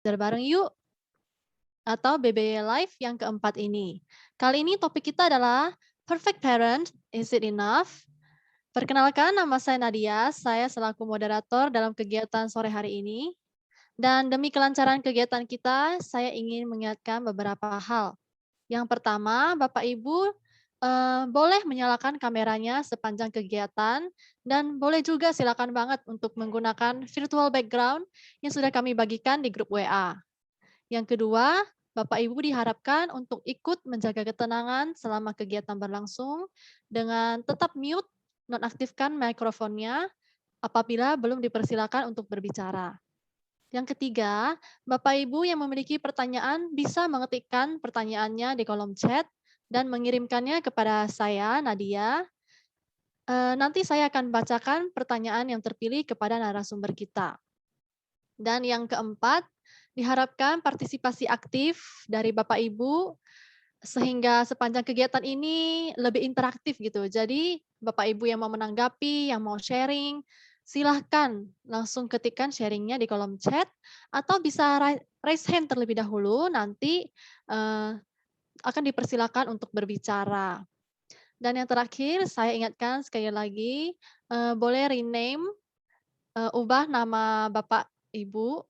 Belajar bareng yuk atau BBY Live yang keempat ini. Kali ini topik kita adalah Perfect Parent, Is It Enough? Perkenalkan, nama saya Nadia. Saya selaku moderator dalam kegiatan sore hari ini. Dan demi kelancaran kegiatan kita, saya ingin mengingatkan beberapa hal. Yang pertama, Bapak Ibu boleh menyalakan kameranya sepanjang kegiatan dan boleh juga silakan banget untuk menggunakan virtual background yang sudah kami bagikan di grup WA. Yang kedua, Bapak Ibu diharapkan untuk ikut menjaga ketenangan selama kegiatan berlangsung dengan tetap mute, nonaktifkan mikrofonnya apabila belum dipersilakan untuk berbicara. Yang ketiga, Bapak Ibu yang memiliki pertanyaan bisa mengetikkan pertanyaannya di kolom chat dan mengirimkannya kepada saya, Nadia. Nanti saya akan bacakan pertanyaan yang terpilih kepada narasumber kita. Dan yang keempat, diharapkan partisipasi aktif dari Bapak Ibu sehingga sepanjang kegiatan ini lebih interaktif gitu. Jadi Bapak Ibu yang mau menanggapi, yang mau sharing, silahkan langsung ketikkan sharingnya di kolom chat atau bisa raise hand terlebih dahulu, nanti akan dipersilakan untuk berbicara. Dan yang terakhir saya ingatkan sekali lagi, boleh rename, ubah nama Bapak Ibu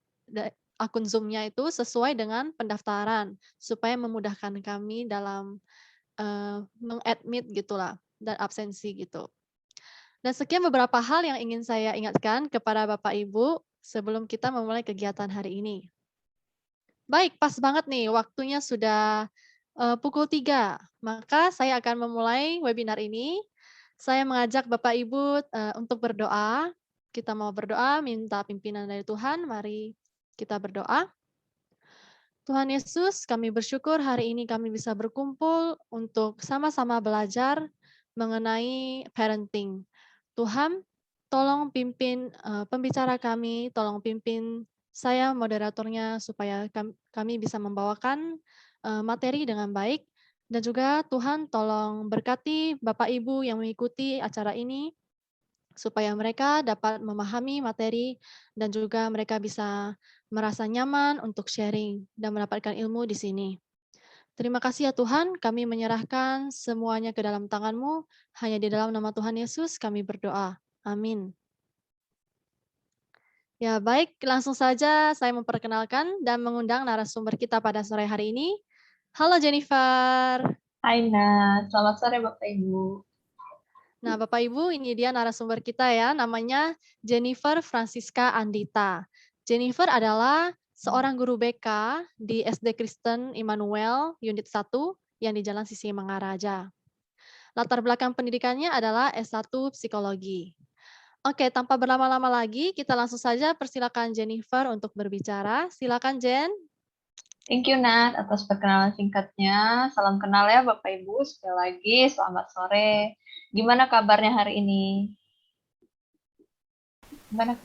akun Zoom-nya itu sesuai dengan pendaftaran, supaya memudahkan kami dalam meng-admit gitulah dan absensi gitu. Dan sekian beberapa hal yang ingin saya ingatkan kepada Bapak Ibu sebelum kita memulai kegiatan hari ini. Baik, pas banget nih waktunya sudah pukul 3. Maka saya akan memulai webinar ini. Saya mengajak Bapak Ibu untuk berdoa. Kita mau berdoa minta pimpinan dari Tuhan. Mari kita berdoa. Tuhan Yesus, kami bersyukur hari ini kami bisa berkumpul untuk sama-sama belajar mengenai parenting. Tuhan, tolong pimpin pembicara kami, tolong pimpin saya moderatornya supaya kami bisa membawakan materi dengan baik. Dan juga Tuhan tolong berkati Bapak Ibu yang mengikuti acara ini supaya mereka dapat memahami materi dan juga mereka bisa merasa nyaman untuk sharing dan mendapatkan ilmu di sini. Terima kasih ya Tuhan, kami menyerahkan semuanya ke dalam tangan-Mu, hanya di dalam nama Tuhan Yesus kami berdoa. Amin. Ya baik, langsung saja saya memperkenalkan dan mengundang narasumber kita pada sore hari ini. Halo Jennifer. Hai Nat, selamat sore Bapak Ibu. Nah, Bapak Ibu, ini dia narasumber kita ya, namanya Jennifer Francisca Andita. Jennifer adalah seorang guru BK di SD Kristen Immanuel Unit 1 yang di Jalan Sisi Mangaraja. Latar belakang pendidikannya adalah S1 Psikologi. Oke, tanpa berlama-lama lagi, kita langsung saja persilakan Jennifer untuk berbicara. Silakan Jen. Thank you Nat atas perkenalan singkatnya. Salam kenal ya Bapak Ibu. Sekali lagi selamat sore. Gimana kabarnya hari ini? Gimana?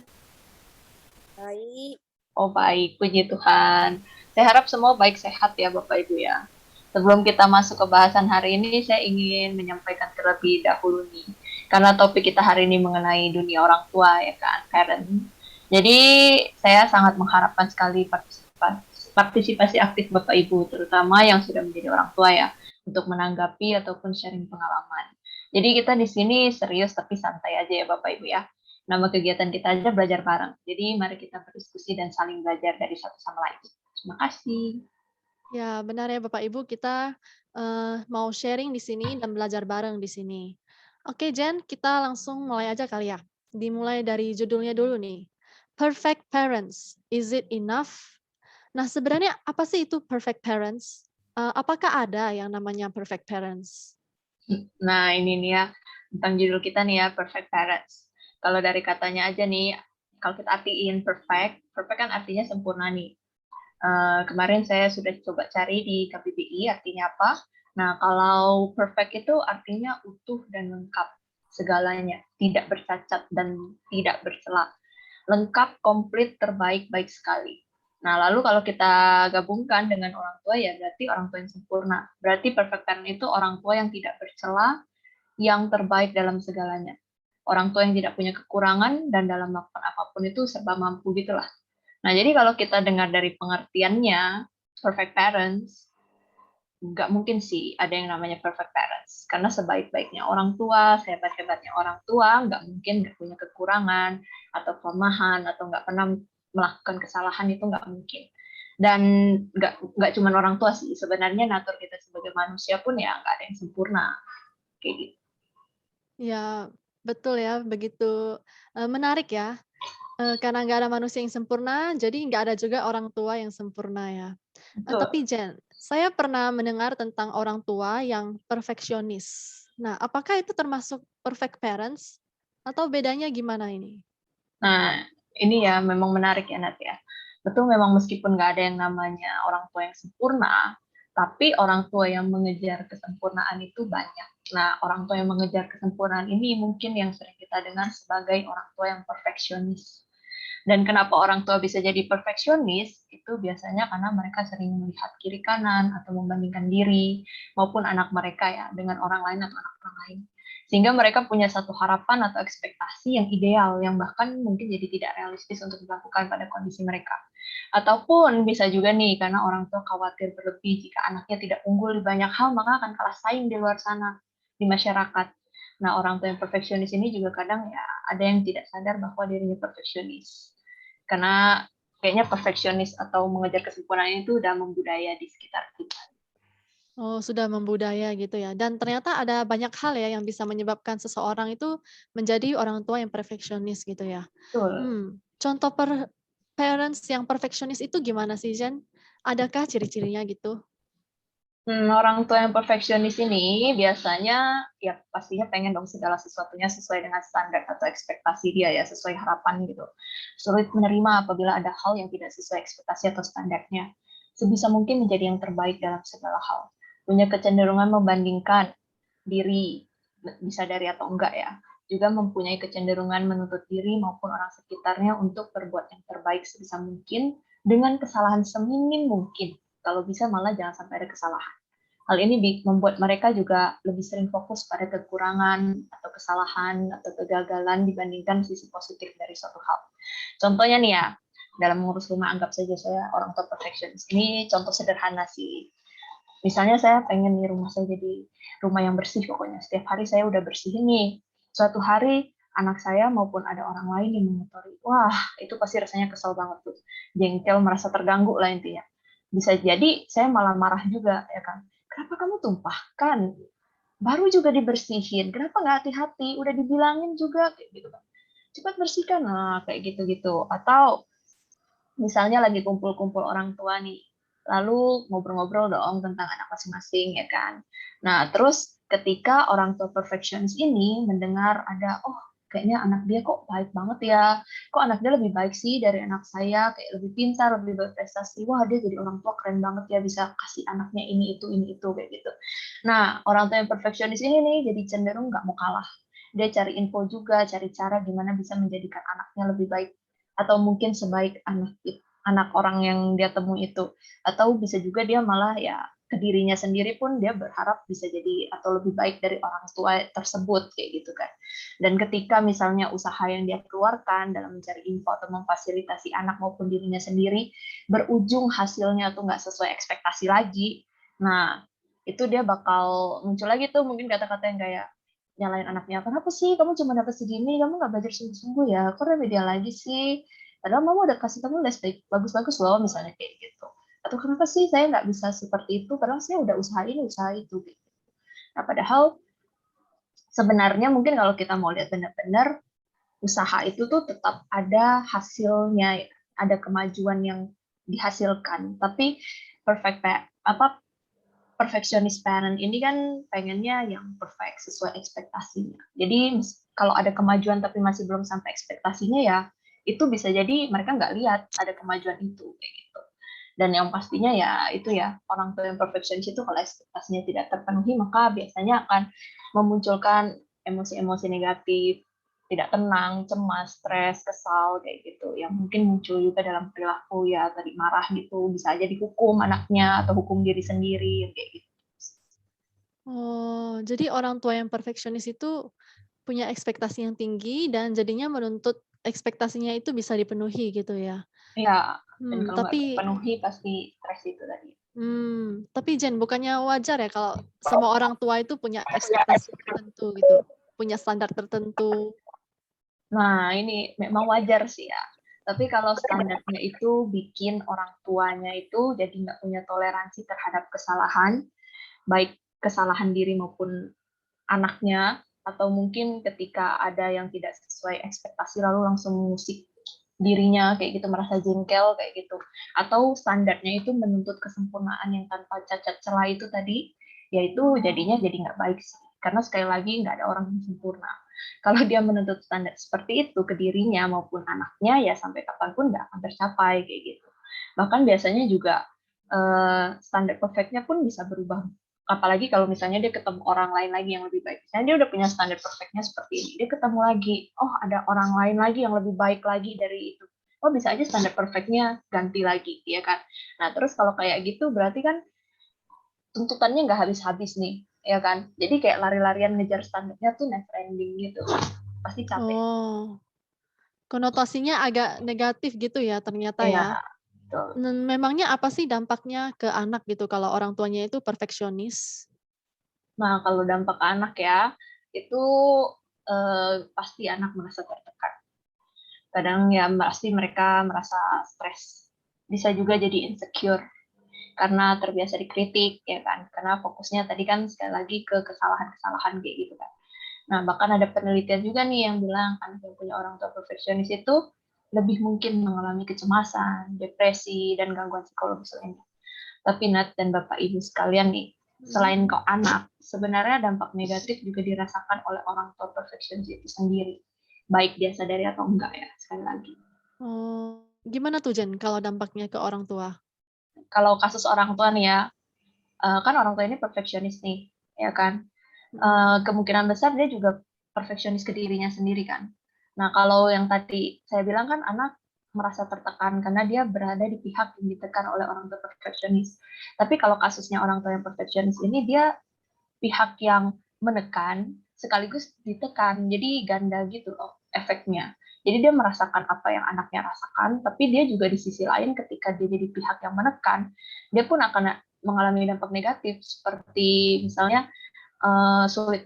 Baik. Oh baik, puji Tuhan. Saya harap semua baik sehat ya Bapak Ibu ya. Sebelum kita masuk ke bahasan hari ini, saya ingin menyampaikan terlebih dahulu nih. Karena topik kita hari ini mengenai dunia orang tua ya kan, parent. Jadi saya sangat mengharapkan sekali partisipasi aktif Bapak Ibu, terutama yang sudah menjadi orang tua ya, untuk menanggapi ataupun sharing pengalaman. Jadi kita di sini serius tapi santai aja ya Bapak Ibu ya. Nama kegiatan kita aja belajar bareng. Jadi mari kita berdiskusi dan saling belajar dari satu sama lain. Terima kasih. Ya, benar ya Bapak Ibu, kita mau sharing di sini dan belajar bareng di sini. Oke Jen, kita langsung mulai aja kali ya. Dimulai dari judulnya dulu nih. Perfect Parents, is it enough? Nah, sebenarnya apa sih itu perfect parents? Apakah ada yang namanya perfect parents? Nah ini nih ya, tentang judul kita nih ya, Perfect Parents. Kalau dari katanya aja nih, kalau kita artiin perfect, perfect kan artinya sempurna nih. Kemarin saya sudah coba cari di KBBI artinya apa. Nah, kalau perfect itu artinya utuh dan lengkap segalanya, tidak bercacat dan tidak bercela. Lengkap, komplit, terbaik, baik sekali. Nah, lalu kalau kita gabungkan dengan orang tua ya berarti orang tua yang sempurna. Berarti perfect parent itu orang tua yang tidak bercela, yang terbaik dalam segalanya. Orang tua yang tidak punya kekurangan dan dalam melakukan apapun itu serba mampu gitulah. Nah, jadi kalau kita dengar dari pengertiannya, perfect parents, nggak mungkin sih ada yang namanya perfect parents. Karena sebaik-baiknya orang tua, sehebat-hebatnya orang tua, nggak mungkin nggak punya kekurangan, atau kelemahan, atau nggak pernah melakukan kesalahan, itu nggak mungkin. Dan nggak cuma orang tua sih, sebenarnya natur kita sebagai manusia pun ya nggak ada yang sempurna. Kayak gitu. Ya, betul ya, begitu, menarik ya, karena nggak ada manusia yang sempurna, jadi nggak ada juga orang tua yang sempurna ya. Betul. Tapi Jen, saya pernah mendengar tentang orang tua yang perfeksionis. Nah, apakah itu termasuk perfect parents? Atau bedanya gimana ini? Nah, ini ya memang menarik ya, Nat ya. Betul, memang meskipun nggak ada yang namanya orang tua yang sempurna, tapi orang tua yang mengejar kesempurnaan itu banyak. Nah, orang tua yang mengejar kesempurnaan ini mungkin yang sering kita dengar sebagai orang tua yang perfeksionis. Dan kenapa orang tua bisa jadi perfeksionis, itu biasanya karena mereka sering melihat kiri kanan atau membandingkan diri maupun anak mereka ya dengan orang lain atau anak orang lain. Sehingga mereka punya satu harapan atau ekspektasi yang ideal, yang bahkan mungkin jadi tidak realistis untuk dilakukan pada kondisi mereka. Ataupun bisa juga nih, karena orang tua khawatir berlebih jika anaknya tidak unggul di banyak hal, maka akan kalah saing di luar sana, di masyarakat. Nah, orang tua yang perfeksionis ini juga kadang ya ada yang tidak sadar bahwa dirinya perfeksionis. Karena kayaknya perfeksionis atau mengejar kesempurnaan itu udah membudaya di sekitar kita. Oh, sudah membudaya gitu ya. Dan ternyata ada banyak hal ya yang bisa menyebabkan seseorang itu menjadi orang tua yang perfeksionis gitu ya. Betul. Contoh parents yang perfeksionis itu gimana sih, Jen? Adakah ciri-cirinya gitu? Orang tua yang perfeksionis ini biasanya ya pastinya pengen dong segala sesuatunya sesuai dengan standar atau ekspektasi dia ya, sesuai harapan gitu. Sulit menerima apabila ada hal yang tidak sesuai ekspektasi atau standarnya. Sebisa mungkin menjadi yang terbaik dalam segala hal. Punya kecenderungan membandingkan diri, disadari atau enggak ya. Juga mempunyai kecenderungan menuntut diri maupun orang sekitarnya untuk berbuat yang terbaik sebisa mungkin dengan kesalahan seminim mungkin. Kalau bisa malah jangan sampai ada kesalahan. Hal ini membuat mereka juga lebih sering fokus pada kekurangan atau kesalahan atau kegagalan dibandingkan sisi positif dari suatu hal. Contohnya nih ya, dalam mengurus rumah, anggap saja saya orang tua perfectionist. Ini contoh sederhana sih. Misalnya saya pengen nih rumah saya jadi rumah yang bersih pokoknya. Setiap hari saya udah bersihin nih. Suatu hari anak saya maupun ada orang lain yang mengotori. Wah, itu pasti rasanya kesel banget tuh. Jengkel, merasa terganggu lah intinya. Bisa jadi saya malah marah juga, ya kan. Kenapa kamu tumpahkan? Baru juga dibersihin. Kenapa nggak hati-hati? Udah dibilangin juga kayak gitu kan. Cepat bersihkan. Nah, kayak gitu-gitu. Atau misalnya lagi kumpul-kumpul orang tua nih, lalu ngobrol-ngobrol dong tentang anak masing-masing ya kan. Nah, terus ketika orang tua perfeksionis ini mendengar ada, oh kayaknya anak dia kok baik banget ya, kok anak dia lebih baik sih dari anak saya, kayak lebih pintar, lebih berprestasi, wah dia jadi orang tua keren banget ya bisa kasih anaknya ini itu kayak gitu. Nah, orang tua yang perfeksionis ini nih jadi cenderung nggak mau kalah. Dia cari info juga, cari cara gimana bisa menjadikan anaknya lebih baik atau mungkin sebaik anak orang yang dia temui itu, atau bisa juga dia malah ya ke dirinya sendiri pun dia berharap bisa jadi atau lebih baik dari orang tua tersebut kayak gitu kan. Dan ketika misalnya usaha yang dia keluarkan dalam mencari info atau memfasilitasi anak maupun dirinya sendiri berujung hasilnya tuh nggak sesuai ekspektasi lagi, nah itu dia bakal muncul lagi tuh mungkin kata-kata yang kayak nyalain anaknya, kenapa sih kamu cuma dapat segini, kamu nggak belajar sungguh-sungguh ya, kok remedial lagi sih, padahal mama udah kasih kamu les bagus-bagus loh, misalnya kayak gitu. Atau kenapa sih saya nggak bisa seperti itu, padahal saya udah usaha ini, usaha itu. Gitu. Nah, padahal sebenarnya mungkin kalau kita mau lihat benar-benar, usaha itu tuh tetap ada hasilnya, ada kemajuan yang dihasilkan. Tapi perfectionist parent ini kan pengennya yang perfect sesuai ekspektasinya. Jadi kalau ada kemajuan tapi masih belum sampai ekspektasinya ya itu bisa jadi mereka nggak lihat ada kemajuan itu kayak gitu. Dan yang pastinya ya itu ya orang tua yang perfectionist itu kalau ekspektasinya tidak terpenuhi maka biasanya akan memunculkan emosi-emosi negatif, tidak tenang, cemas, stres, kesal kayak gitu. Yang mungkin muncul juga dalam perilaku ya tadi marah gitu, bisa aja dihukum anaknya atau hukum diri sendiri kayak gitu. Oh, jadi orang tua yang perfeksionis itu punya ekspektasi yang tinggi dan jadinya menuntut ekspektasinya itu bisa dipenuhi gitu ya. Iya, dan Hmm, kalau nggak tapi terpenuhi pasti stres itu tadi. tapi Jen, bukannya wajar ya kalau semua orang tua itu punya ekspektasi tertentu gitu, punya standar tertentu? Nah, ini memang wajar sih ya. Tapi kalau standarnya itu bikin orang tuanya itu jadi nggak punya toleransi terhadap kesalahan, baik kesalahan diri maupun anaknya, atau mungkin ketika ada yang tidak sesuai ekspektasi lalu langsung mengusik dirinya kayak gitu, merasa jengkel kayak gitu, atau standarnya itu menuntut kesempurnaan yang tanpa cacat celah itu tadi, yaitu jadinya jadi nggak baik sih, karena sekali lagi nggak ada orang yang sempurna. Kalau dia menuntut standar seperti itu ke dirinya maupun anaknya, ya sampai kapanpun nggak akan tercapai kayak gitu. Bahkan biasanya juga standar perfectnya pun bisa berubah, apalagi kalau misalnya dia ketemu orang lain lagi yang lebih baik. Misalnya dia udah punya standar perfectnya seperti ini, dia ketemu lagi, oh ada orang lain lagi yang lebih baik lagi dari itu, oh bisa aja standar perfectnya ganti lagi, ya kan. Nah terus kalau kayak gitu berarti kan tuntutannya nggak habis-habis nih, ya kan. Jadi kayak lari-larian ngejar standarnya tuh never ending gitu, pasti capek. Oh, konotasinya agak negatif gitu ya ternyata Iya, ya. betul. Memangnya apa sih dampaknya ke anak gitu kalau orang tuanya itu perfeksionis? Nah kalau dampak ke anak ya, itu pasti anak merasa tertekan. Kadang ya pasti mereka merasa stres. Bisa juga jadi insecure karena terbiasa dikritik, ya kan. Karena fokusnya tadi kan sekali lagi ke kesalahan-kesalahan kayak gitu kan. Nah, bahkan ada penelitian juga nih yang bilang anak yang punya orang tua perfeksionis itu lebih mungkin mengalami kecemasan, depresi, dan gangguan psikologis lainnya. Tapi Nat dan Bapak Ibu sekalian nih, selain Mhm. kau anak, sebenarnya dampak negatif juga dirasakan oleh orang tua perfeksionis itu sendiri. Baik dia sadari atau enggak ya, sekali lagi. Oh, gimana tuh Jen kalau dampaknya ke orang tua? Kalau kasus orang tua nih ya, kan orang tua ini perfeksionis nih, ya kan. Mhm. Kemungkinan besar dia juga perfeksionis ke dirinya sendiri kan. Nah, kalau yang tadi saya bilang kan anak merasa tertekan karena dia berada di pihak yang ditekan oleh orang tua perfeksionis. Tapi kalau kasusnya orang tua yang perfeksionis ini dia pihak yang menekan sekaligus ditekan. Jadi ganda gitu loh efeknya. Jadi dia merasakan apa yang anaknya rasakan, tapi dia juga di sisi lain ketika dia jadi pihak yang menekan, dia pun akan mengalami dampak negatif seperti misalnya sulit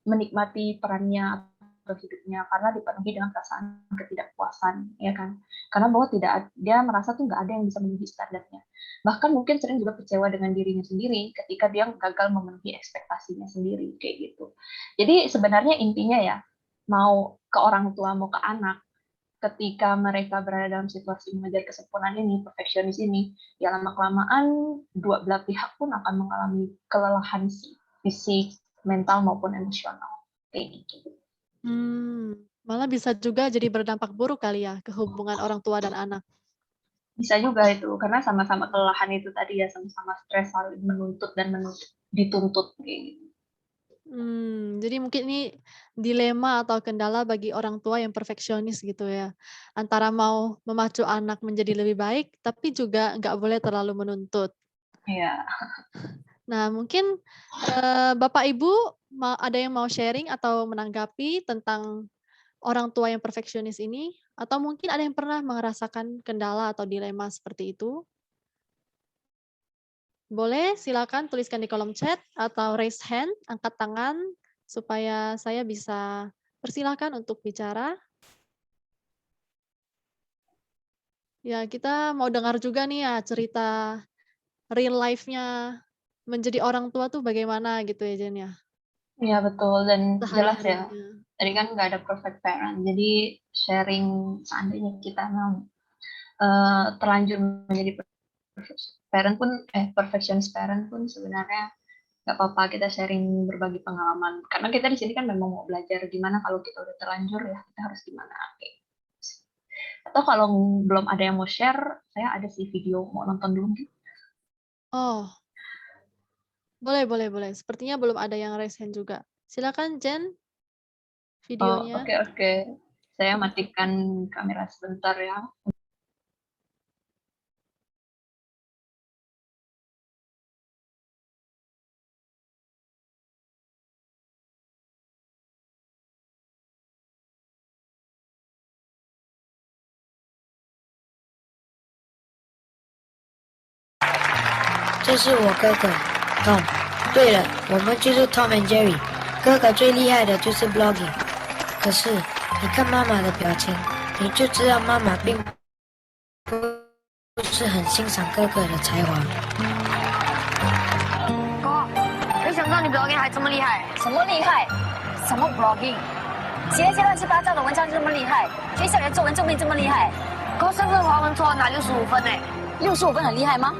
menikmati perannya atau hidupnya karena dipenuhi dengan perasaan ketidakpuasan, ya kan? Karena bahwa tidak, dia merasa tuh nggak ada yang bisa memenuhi standarnya. Bahkan mungkin sering juga kecewa dengan dirinya sendiri ketika dia gagal memenuhi ekspektasinya sendiri kayak gitu. Jadi sebenarnya intinya ya, mau ke orang tua mau ke anak, ketika mereka berada dalam situasi mengejar kesempurnaan ini, perfeksionis ini, ya lama-kelamaan dua belah pihak pun akan mengalami kelelahan fisik, mental maupun emosional. Kayak gitu. Malah bisa juga jadi berdampak buruk kali ya ke hubungan orang tua dan anak. Bisa juga itu, karena sama-sama kelelahan itu tadi ya, sama-sama stres, saling menuntut dan dituntut. Kayak gitu. Jadi mungkin ini dilema atau kendala bagi orang tua yang perfeksionis gitu ya. Antara mau memacu anak menjadi lebih baik, tapi juga nggak boleh terlalu menuntut. Iya, Nah mungkin, Bapak Ibu ada yang mau sharing atau menanggapi tentang orang tua yang perfeksionis ini? Atau mungkin ada yang pernah merasakan kendala atau dilema seperti itu? Boleh silakan tuliskan di kolom chat atau raise hand, angkat tangan supaya saya bisa persilahkan untuk bicara. Ya, kita mau dengar juga nih ya cerita real life-nya menjadi orang tua tuh bagaimana gitu ya, Jen, ya? iya betul dan jelas ya. Sehari-harinya. Tadi kan nggak ada perfect parent, jadi sharing seandainya kita memang terlanjur menjadi parent pun perfectionist parent pun sebenarnya nggak apa-apa kita sharing berbagi pengalaman karena kita di sini kan memang mau belajar gimana kalau kita udah terlanjur ya kita harus gimana. Oke. Atau kalau belum ada yang mau share, saya ada sih video mau nonton dulu gitu. Oh, boleh boleh boleh. Sepertinya belum ada yang raise hand juga. Silakan Jen, Oh, videonya. oke oke. Saya matikan kamera sebentar ya. 这是我哥哥 Tom。对了，我们就是 Tom and Jerry。哥哥最厉害的就是 blogging。可是你看妈妈的表情，你就知道妈妈并不是很欣赏哥哥的才华。哥，没想到你 blogging 还这么厉害。什么厉害？什么 blogging？写一些乱七八糟的文章就这么厉害？学校里的作文就没这么厉害？哥，上课华文作文拿65分呢，65分很厉害吗？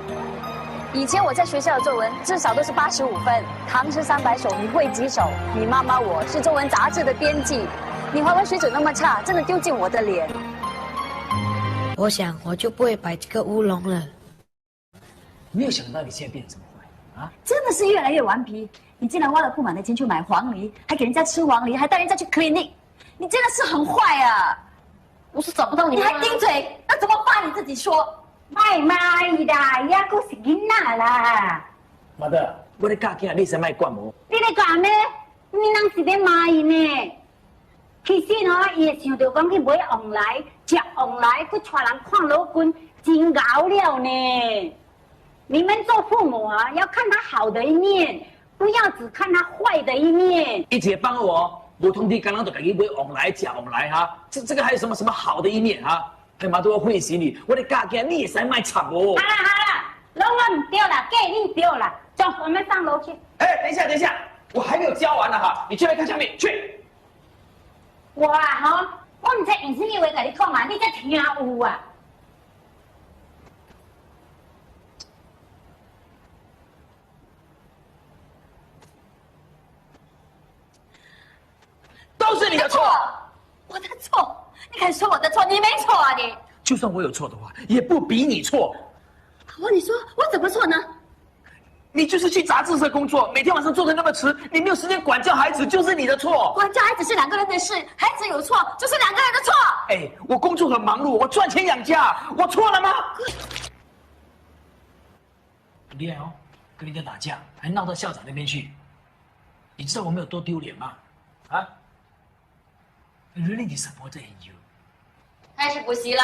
以前我在学校的作文至少都是85分，唐诗300首，你会几首？你妈妈我是作文杂志的编辑，你华文水准那么差，真的丢尽我的脸。我想我就不会摆这个乌龙了。没有想到你现在变得这么坏啊！真的是越来越顽皮。你竟然花了不满的钱去买黄梨，还给人家吃黄梨，还带人家去 clinic， 你真的是很坏啊！我是找不到你，你还顶嘴，那怎么办？你自己说。卖卖啦，也阁是囡仔啦。妈的，我咧教囝，你使卖管无？你咧干咩？你人是咧骂伊呢？其实哦，伊会想着讲去买旺来，食旺来，去带人看老君，真熬了呢。你们做父母啊，要看他好的一面，不要只看他坏的一面。一姐帮我，无通知刚刚就家己买旺来，食旺来哈。这个还有什么好的一面哈？他妈都要会死你！我咧教囝，你也使卖惨哦。好啦，拢我唔对啦，计你对啦，走，我们上楼去。哎，等一下，我还没有教完呢哈，你去来看下面去。我啊吼，我唔知用什么话甲你讲啊，你才听有啊。都是你的错，我的错，你敢说我的错？你没错啊你！就算我有错的话，也不比你错。我问你说，我怎么错呢？你就是去杂志社工作，每天晚上做的那么迟，你没有时间管教孩子，就是你的错。管教孩子是两个人的事，孩子有错就是两个人的错。哎，我工作很忙碌，我赚钱养家，我错了吗？不厉害哦，跟人家打架，还闹到校长那边去，你知道我们有多丢脸吗？啊 ？Really disappointed in you。开始补习了。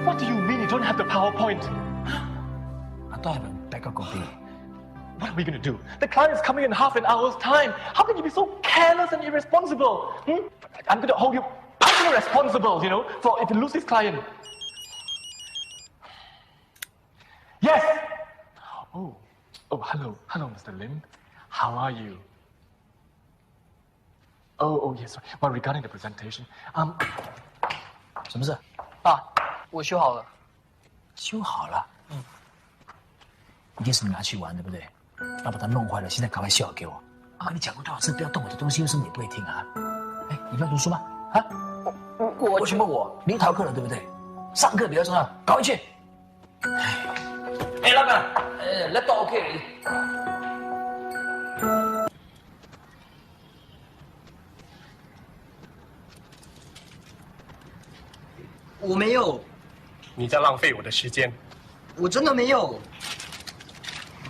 What do you mean you don't have the PowerPoint? I don't have a backup copy. What are we going to do? The client is coming in half an hour's time. How can you be so careless and irresponsible? I'm going to hold you personally responsible, you know, for if you lose this client. Yes. Oh, hello, Mr. Lim. How are you? Oh, yes. Well, regarding the presentation, 什么事？爸，我修好了。修好了。一定是你拿去玩，对不对？要把它弄坏了，现在赶快修好给我。啊，你讲过多少次不要动我的东西，为什么你不会听啊？哎，你不要读书吗？啊？我什么我？您逃课了，对不对？上课比较重要，赶快去。哎，老板，laptop OK。我没有，你在浪费我的时间。我真的没有。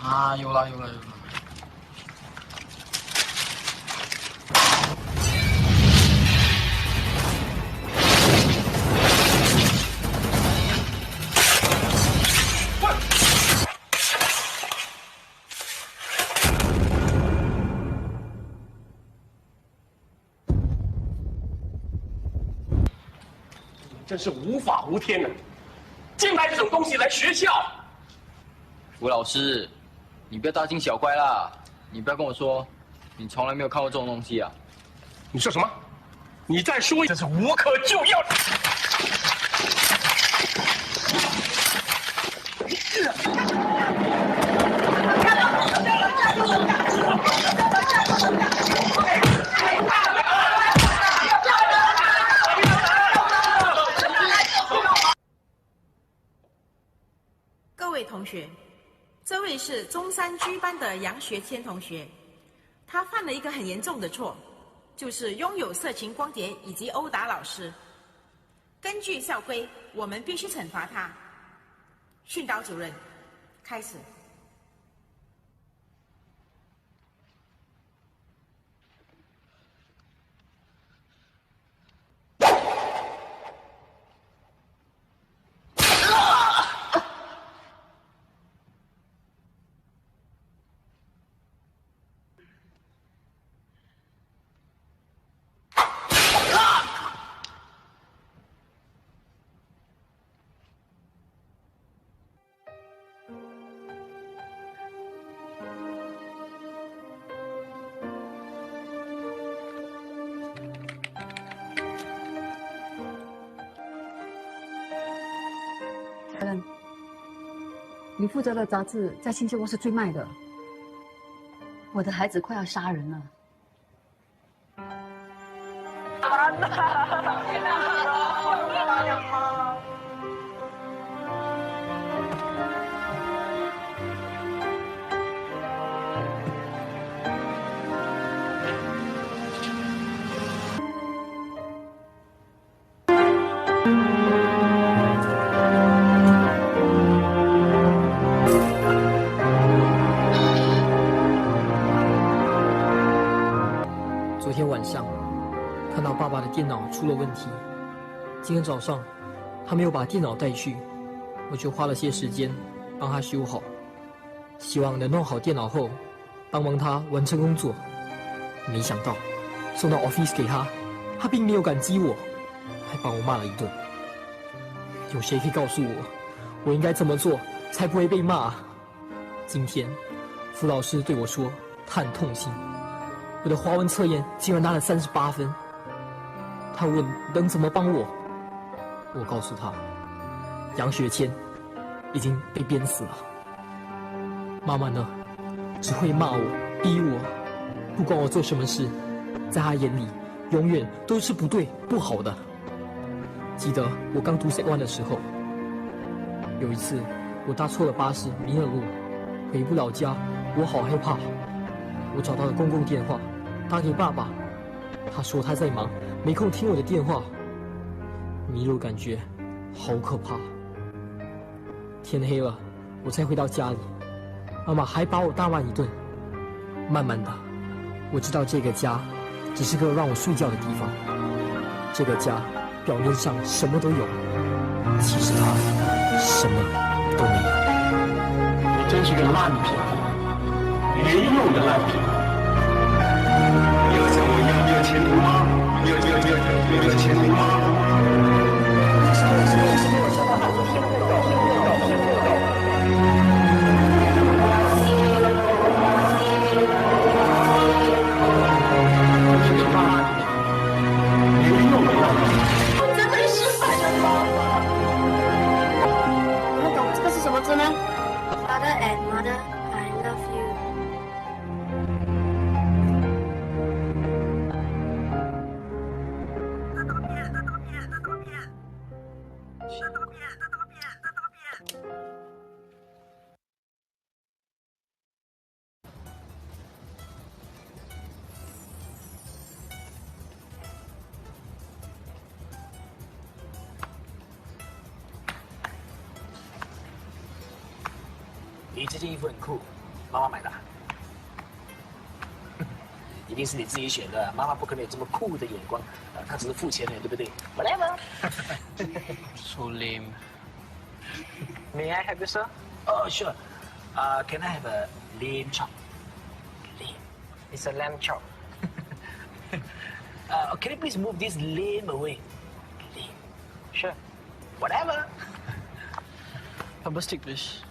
啊，有了。真是无法无天的，竟买这种东西来学校。吴老师，你不要大惊小怪啦！你不要跟我说，你从来没有看过这种东西啊！你说什么？你再说一次，这是无可救药的。各位同学，这位是中山居班的杨学谦同学，他犯了一个很严重的错，就是拥有色情光碟以及殴打老师。根据校规，我们必须惩罚他。训导主任，开始。你负责的杂志在新加坡是最卖的。我的孩子快要杀人了。昨天晚上看到爸爸的电脑出了问题，今天早上他没有把电脑带去，我就花了些时间帮他修好，希望能弄好电脑后帮忙他完成工作。没想到送到 office 给他，他并没有感激我，还把我骂了一顿。有谁可以告诉我应该怎么做才不会被骂？今天辅导师对我说他很痛心，我的华文测验竟然拿了38分。他问能怎么帮我，我告诉他杨学谦已经被鞭死了。妈妈呢，只会骂我逼我，不管我做什么事，在她眼里永远都是不对不好的。记得我刚读 Sec 1的时候，有一次我搭错了巴士，迷了路，回不了家，我好害怕。我找到了公共电话，打给爸爸，他说他在忙，没空听我的电话。迷路感觉好可怕。天黑了，我才回到家里，妈妈还把我大骂一顿。慢慢的，我知道这个家只是个让我睡觉的地方。这个家表面上什么都有，其实它什么都没有。你真是个烂品，没用的烂品。你要想我一样没有前途吗？没有前途吗？你们懂这个是什么字呢 ？Father and mother, I love you。你这件衣服很酷，妈妈买的，一定是你自己选的。妈妈不可能有这么酷的眼光，她只是付钱的，对不对 ？Whatever。So lame. May I have this, sir? Oh, sure. Can I have a lamb chop? Lamb. It's a lamb chop. Can you please move this lamb away? Lamb. Sure. Whatever. Have a stick, please.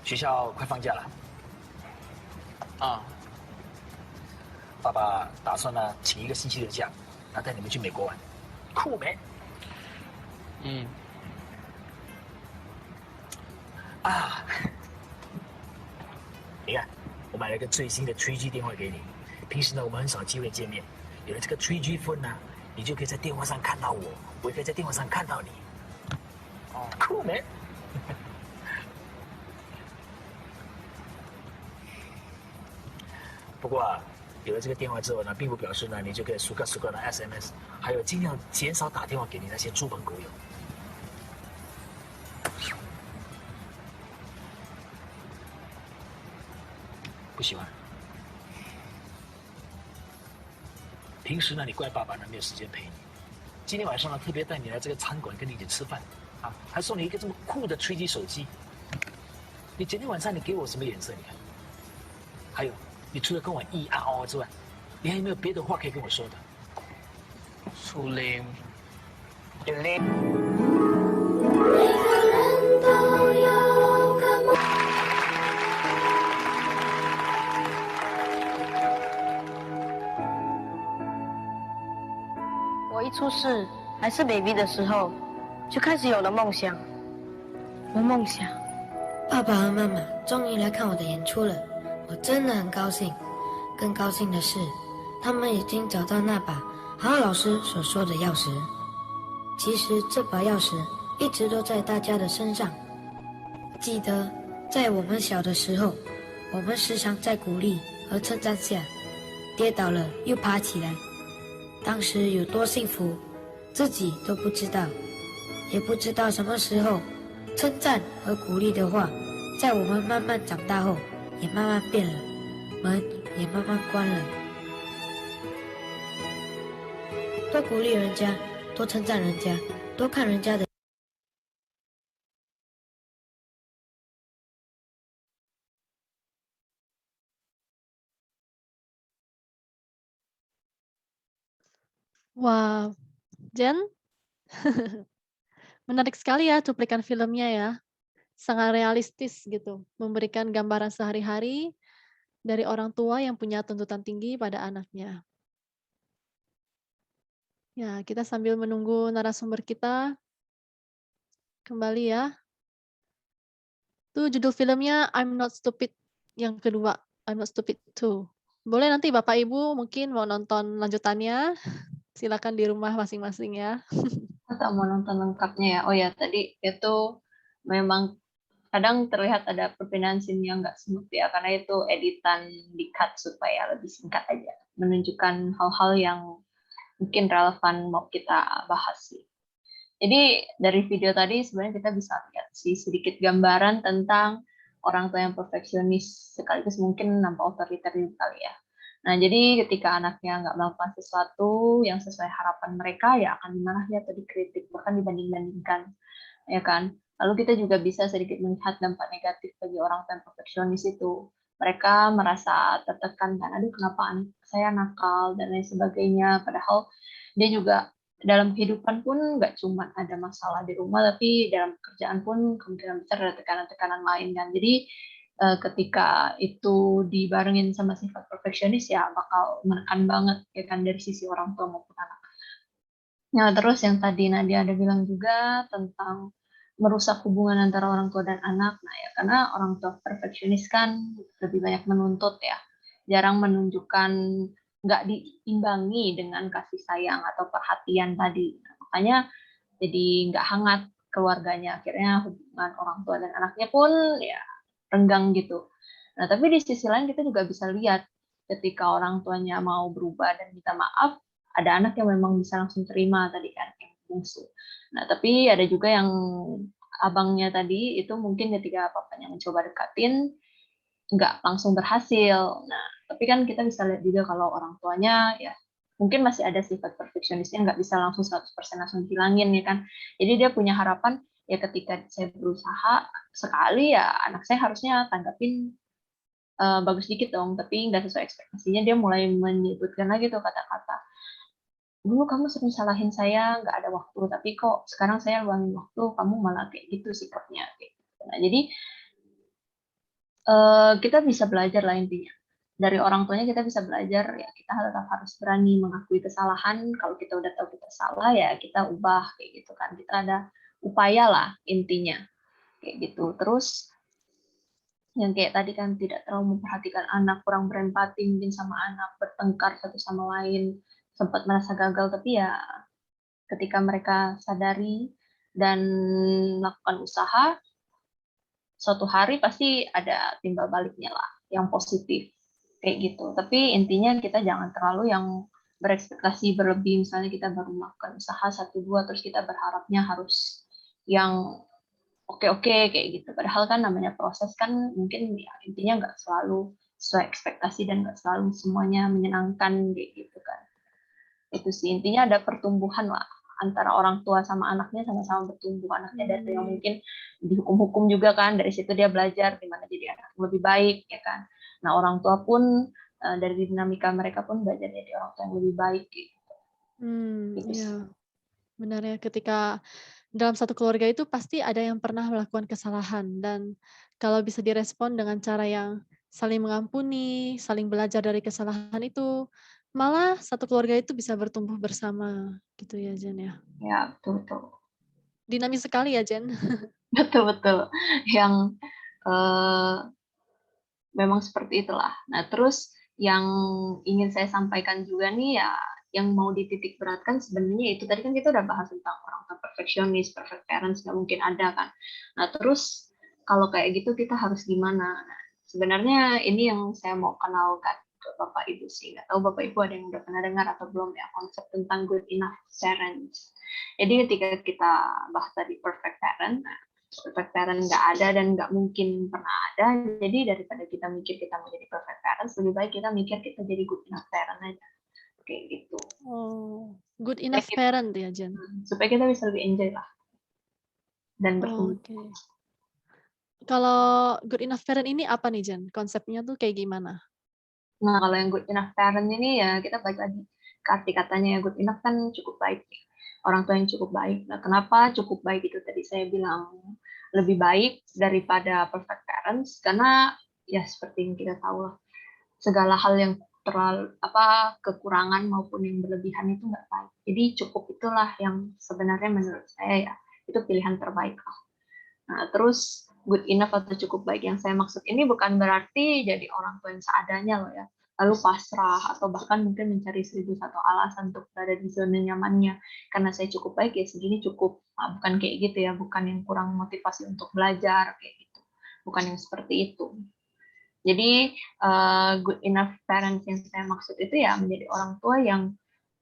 学校快放假了，啊，爸爸打算呢请1个星期的假，带你们去美国玩，酷没？嗯。啊，你看，我买了个最新的 3G 电话给你。平时呢，我们很少机会见面，有了这个 3G phone 呢，你就可以在电话上看到我，我也可以在电话上看到你。哦，酷没？不过有了这个电话之后呢，并不表示呢你就可以苏克的 SMS， 还有尽量减少打电话给你那些猪朋狗友。不喜欢。平时呢，你怪爸爸呢没有时间陪你。今天晚上呢，特别带你来这个餐馆跟你一起吃饭，还送你一个这么酷的3G 手机。你今天晚上你给我什么颜色？你看，还有。你除了跟我咿之外，你还有没有别的话可以跟我说的 ？So lame. You lame. 我一出世还是 baby 的时候，就开始有了梦想。我梦想，爸爸和妈妈终于来看我的演出了，我真的很高兴。更高兴的是，他们已经找到那把好好老师所说的钥匙。其实这把钥匙一直都在大家的身上。记得在我们小的时候，我们时常在鼓励和称赞下，跌倒了又爬起来。当时有多幸福，自己都不知道，也不知道什么时候，称赞和鼓励的话，在我们慢慢长大后，也慢慢变了，门也慢慢关了。多鼓励人家，多称赞人家，多看人家的。Wah, Jen, menarik sekali ya cuplikan filmnya ya. Sangat realistis gitu, memberikan gambaran sehari-hari dari orang tua yang punya tuntutan tinggi pada anaknya. Ya, kita sambil menunggu narasumber kita kembali ya. Tuh judul filmnya I'm Not Stupid yang kedua, I'm Not Stupid 2. Boleh nanti Bapak Ibu mungkin mau nonton lanjutannya, silakan di rumah masing-masing ya. Atau mau nonton lengkapnya ya. Oh ya, tadi itu memang kadang terlihat ada perpindahan scene yang nggak smooth ya, karena itu editan di-cut supaya lebih singkat aja, menunjukkan hal-hal yang mungkin relevan mau kita bahas sih. Jadi dari video tadi sebenarnya kita bisa lihat sih sedikit gambaran tentang orang tua yang perfeksionis sekaligus mungkin nampak otoriter juga kali ya. Nah, jadi ketika anaknya nggak melakukan sesuatu yang sesuai harapan mereka, ya akan dimarahi atau dikritik, bahkan dibanding-bandingkan, ya kan? Lalu kita juga bisa sedikit melihat dampak negatif bagi orang tua yang perfeksionis itu. Mereka merasa tertekan, kan, aduh kenapa anak saya nakal, dan lain sebagainya. Padahal dia juga dalam kehidupan pun nggak cuma ada masalah di rumah, tapi dalam pekerjaan pun kemungkinan besar ada tekanan-tekanan lain. Dan jadi ketika itu dibarengin sama sifat perfeksionis ya bakal menekan banget ya kan dari sisi orang tua maupun anak. Nah terus yang tadi Nadia ada bilang juga tentang merusak hubungan antara orang tua dan anak. Nah ya karena orang tua perfeksionis kan lebih banyak menuntut ya, jarang menunjukkan, nggak diimbangi dengan kasih sayang atau perhatian tadi. Nah, makanya jadi nggak hangat keluarganya, akhirnya hubungan orang tua dan anaknya pun ya renggang gitu. Nah, tapi di sisi lain kita juga bisa lihat ketika orang tuanya mau berubah dan minta maaf, ada anak yang memang bisa langsung terima tadi kan, yang bungsu. Nah, tapi ada juga yang abangnya tadi itu mungkin ketika papanya mencoba dekatin, nggak langsung berhasil. Nah, tapi kan kita bisa lihat juga kalau orang tuanya ya mungkin masih ada sifat perfeksionisnya, nggak bisa langsung 100% langsung hilangin ya kan. Jadi dia punya harapan ya ketika saya berusaha sekali ya anak saya harusnya tanggapin bagus dikit dong, tapi nggak sesuai ekspektasinya, dia mulai menyebutkan lagi tuh kata-kata, dulu kamu sering salahin saya, nggak ada waktu, tapi kok sekarang saya luangin waktu, kamu malah kayak gitu sikapnya. Nah, jadi kita bisa belajar lah intinya. Dari orang tuanya kita bisa belajar ya kita tetap harus berani mengakui kesalahan. Kalau kita udah tahu kita salah ya kita ubah kayak gitu kan. Kita ada upaya lah intinya kayak gitu. Terus yang kayak tadi kan tidak terlalu memperhatikan anak, kurang berempati mungkin sama anak, bertengkar satu sama lain, sempat merasa gagal, tapi ya ketika mereka sadari dan melakukan usaha, suatu hari pasti ada timbal baliknya lah yang positif kayak gitu. Tapi intinya kita jangan terlalu yang berekspektasi berlebih, misalnya kita baru melakukan usaha 1-2 terus kita berharapnya harus yang oke kayak gitu. Padahal kan namanya proses kan mungkin ya intinya nggak selalu sesuai ekspektasi dan nggak selalu semuanya menyenangkan kayak gitu kan. Itu sih intinya ada pertumbuhan lah antara orang tua sama anaknya, sama-sama bertumbuh. Anaknya dari yang mungkin dihukum-hukum juga kan, dari situ dia belajar gimana jadi anak lebih baik ya kan. Nah orang tua pun dari dinamika mereka pun belajar jadi orang tua yang lebih baik gitu. Iya, benar ya, ketika dalam satu keluarga itu pasti ada yang pernah melakukan kesalahan, dan kalau bisa direspon dengan cara yang saling mengampuni, saling belajar dari kesalahan itu, malah satu keluarga itu bisa bertumbuh bersama gitu ya Jen ya. Ya betul. dinamis sekali ya, Jen. Betul-betul. Yang memang seperti itulah. Nah, terus yang ingin saya sampaikan juga nih ya, yang mau dititik beratkan sebenarnya itu tadi kan kita udah bahas tentang orang tua perfeksionis, perfect parents nggak mungkin ada kan. Nah, terus kalau kayak gitu kita harus gimana? Nah, sebenarnya ini yang saya mau kenalkan ke Bapak Ibu sih. Nggak tahu Bapak Ibu ada yang udah pernah dengar atau belum ya konsep tentang good enough parents. Jadi ketika kita bahas tadi perfect parent, perfect parent nggak ada dan nggak mungkin pernah ada. Jadi daripada kita mikir kita mau jadi perfect parents, lebih baik kita mikir kita jadi good enough parent aja. Kayak gitu. Oh, good enough parent ya, Jen. Supaya kita bisa lebih enjoy lah. Dan bertumbuh. Oke. Kalau good enough parent ini apa nih, Jen? Konsepnya tuh kayak gimana? Nah, kalau yang good enough parent ini ya kita balik lagi ke arti katanya ya, good enough kan cukup baik. Orang tua yang cukup baik. Nah, kenapa cukup baik itu tadi saya bilang lebih baik daripada perfect parents? Karena ya seperti yang kita tahu lah, segala hal yang terlalu kekurangan maupun yang berlebihan itu nggak baik. Jadi cukup itulah yang sebenarnya menurut saya ya itu pilihan terbaik lah. Nah, terus good enough atau cukup baik yang saya maksud ini bukan berarti jadi orang tua yang seadanya loh ya, lalu pasrah atau bahkan mungkin mencari 1001 alasan untuk berada di zona nyamannya. Karena saya cukup baik ya segini cukup. Nah, bukan kayak gitu ya, bukan yang kurang motivasi untuk belajar kayak gitu, bukan yang seperti itu. Jadi good enough parents yang saya maksud itu ya menjadi orang tua yang